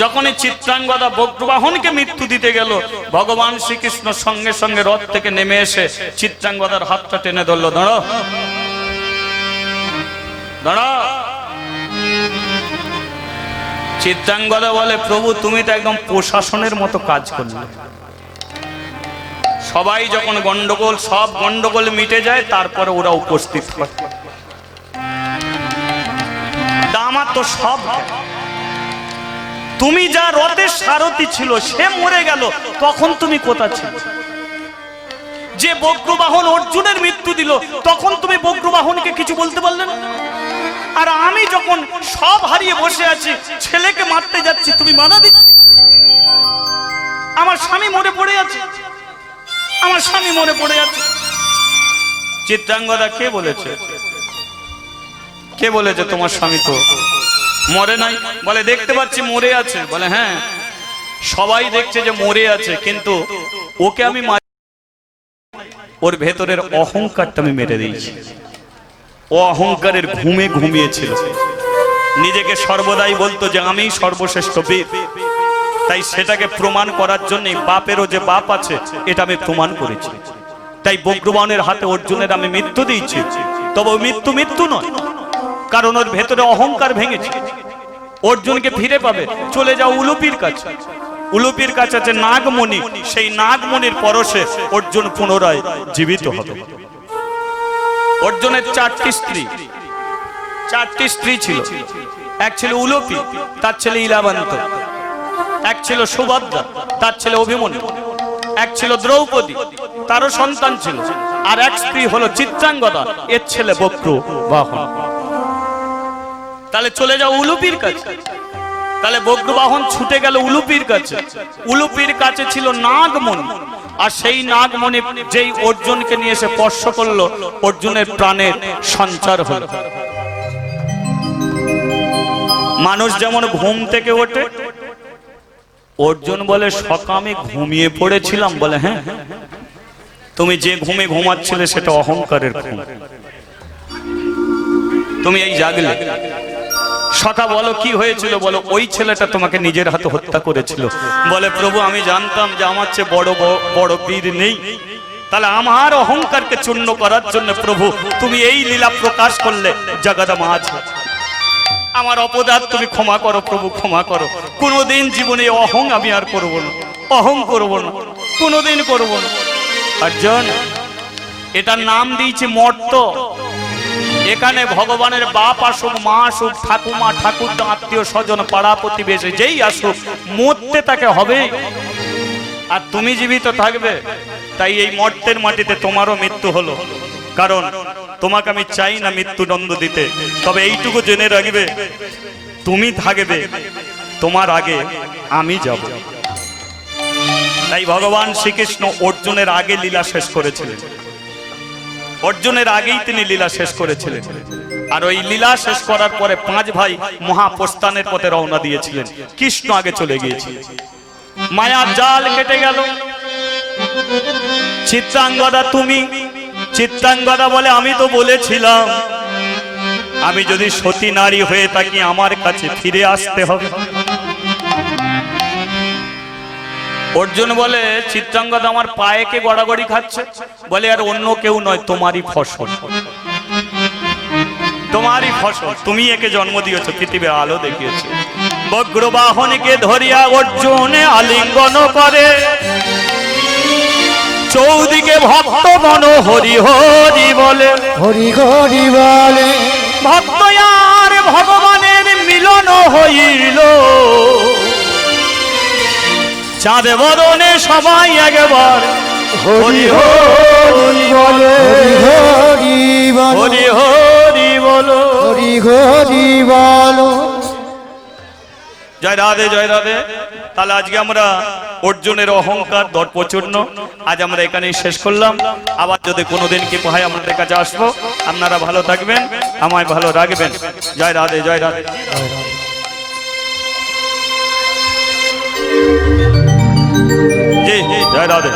যখন চিত্রাঙ্গদা বজ্রবাহনকে মৃত্যু দিতে গেল, ভগবান শ্রীকৃষ্ণ সঙ্গে সঙ্গে রথ থেকে নেমে এসে চিত্রাঙ্গদার হাতটা টেনে ধরলো। দাঁড়াও, দাঁড়াও। চিত্রাঙ্গদা বলে, প্রভু তুমি তো একদম প্রশাসনের মতো কাজ করলে। সবাই যখন গন্ডগোল, সব গন্ডগোল মিটে যায়, তারপরে ওরা উপস্থিত হয়। আমার তো সব, তুমি যা রথের সারথি ছিল সে মরে গেল, তখন তুমি কোথা ছিল? যে বজ্রবাহন অর্জুনের মৃত্যু দিল, তখন তুমি বজ্রবাহনকে কিছু বলতে পারলে না। আর আমি যখন সব হারিয়ে বসে আছি, ছেলেকে মারতে যাচ্ছি, তুমি মানা দিচ্ছ। আমার স্বামী মরে পড়ে আছে, আমার স্বামী মরে পড়ে আছে। চিত্রাঙ্গদা কে বলেছে? কে বলেছে তোমার স্বামী তো মরে নাই? বলে দেখতে পাচ্ছি মরে আছে। বলে হ্যাঁ, সবাই দেখছে যে মরে আছে, কিন্তু ওকে আমি ওর ভেতরের অহংকারটা আমি মেরে দিয়েছি। ও অহংকারের ঘুমে ঘুমিয়েছিল, নিজেকে সর্বদাই বলতো যে আমি সর্বশ্রেষ্ঠ বীর। তাই সেটাকে প্রমাণ করার জন্য বাপেরও যে বাপ আছে এটা আমি প্রমাণ করেছি। তাই বজ্রবাণের হাতে অর্জুনের আমি মৃত্যু দিয়েছি, তবে মৃত্যু মৃত্যু নয়, কারণ ওর ভেতরে অহংকার ভেঙেছে। অর্জুনকে ফিরে পাবে, চলে যাও উলুপির কাছে। উলুপির কাছে আছে নাগমণি, সেই নাগমণির পরশে অর্জুন পুনরায় জীবিত হবে। অর্জুনের চারটি স্ত্রী ছিল। এক ছিল উলুপি, তার ছেলে ইলাবন্ত। এক ছিল সুভদ্রা, তার ছেলে অভিমন্যু। এক ছিল দ্রৌপদী, তারও সন্তান ছিল। আর এক স্ত্রী হলো চিত্রাঙ্গদা, এর ছেলে বক্রবাহন। তাহলে চলে যাও উলুপির কাছে। তাহলে বজ্রবাহন ছুটে গেল উলুপির কাছে। উলুপির কাছে ছিল নাগমণি, আর সেই নাগমণি যেই অর্জুনকে নিয়ে এসে স্পর্শ করলো, অর্জুনের প্রাণের সঞ্চার হলো। মানুষ যেমন ঘুম থেকে ওঠে, অর্জুন বলে সকামে ঘুমিয়ে পড়েছিলাম। বলে হ্যাঁ, তুমি যে ঘুমে ঘুমাচ্ছিলে সেটা অহংকারের ঘুম, তুমি এই জাগলে। সখা বলো কি হয়েছিল? বলো ওই ছেলেটা তোমাকে নিজের হাতে হত্যা করেছিল। বলে প্রভু আমি জানতাম যে আমার চেয়ে বড় বীর নেই, তাহলে আমার অহংকারকে চূর্ণ করার জন্য প্রভু তুমি এই লীলা প্রকাশ করলে জগৎ মাঝে। আমার অপরাধ তুমি ক্ষমা করো প্রভু, ক্ষমা করো। কোনোদিন জীবনে অহং আমি আর করব না, অহং করব না, কোনোদিন করব না। অর্জুন, এটার নাম দিয়েছি মর্ত। এখানে ভগবানের বাপ আসুক, মা আসুক, ঠাকুমা ঠাকুরদা, আত্মীয় স্বজন, পাড়া প্রতিবেশী যেই আসুক, মরতে তাকে হবে, আর তুমি জীবিত থাকবে। তাই এই মর্তের মাটিতে তোমারও মৃত্যু হলো, কারণ তোমাকে আমি চাই না মৃত্যুদণ্ড দিতে। তবে এইটুকু জেনে রাখবে, তুমি থাকবে, তোমার আগে আমি যাব। তাই ভগবান শ্রীকৃষ্ণ অর্জুনের আগে লীলা শেষ করেছিলেন। অর্জুনের আগেই তিনি লীলা শেষ করেছিলেন। আর ওই লীলা শেষ করার পরে 5 ভাই মহাপ্রস্থানের পথে রওনা দিয়েছিলেন। কৃষ্ণ আগে চলে গিয়েছিলেন। মায়ার জাল কেটে গেল। চিত্রাঙ্গদা তুমি, চিত্রাঙ্গদা বলে আমি তো বলেছিলাম আমি যদি সতী নারী হয়ে থাকি আমার কাছে ফিরে আসতে হবে। অর্জুন বলে চিত্রাঙ্গদা আমার পায়ে কে গড়াগড়ি খাচ্ছে? বলে আর অন্য কেউ নয়, তোমারই ফসল, তোমারই ফসল, তুমি একে জন্ম দিয়েছো, পৃথিবীর আলো দেখিয়েছো। বজ্রবাহনকে ধরিয়া অর্জুন আলিঙ্গন করে, চৌদিকে ভক্ত মন হরি হরি বলে, হরি হরি বলে। ভক্ত আর ভগবানের মিলন হইল, চাঁদ বদনে সবাই একবার হরি হরি বলে, হরি হরি হরি হরি বলো, হরি হরি বলো। জয় রাধে, জয় রাধে। তাহলে আজকে আমরা অর্জুনের অহংকার দর্পচূর্ণ আজ আমরা এখানেই শেষ করলাম। আবার যদি কোনোদিন কি হয় আমাদের কাছে আসবো। আপনারা ভালো থাকবেন, আমায় ভালো রাখবেন। জয় রাধে, জয় রাধে। জি জি, জয় রাধে।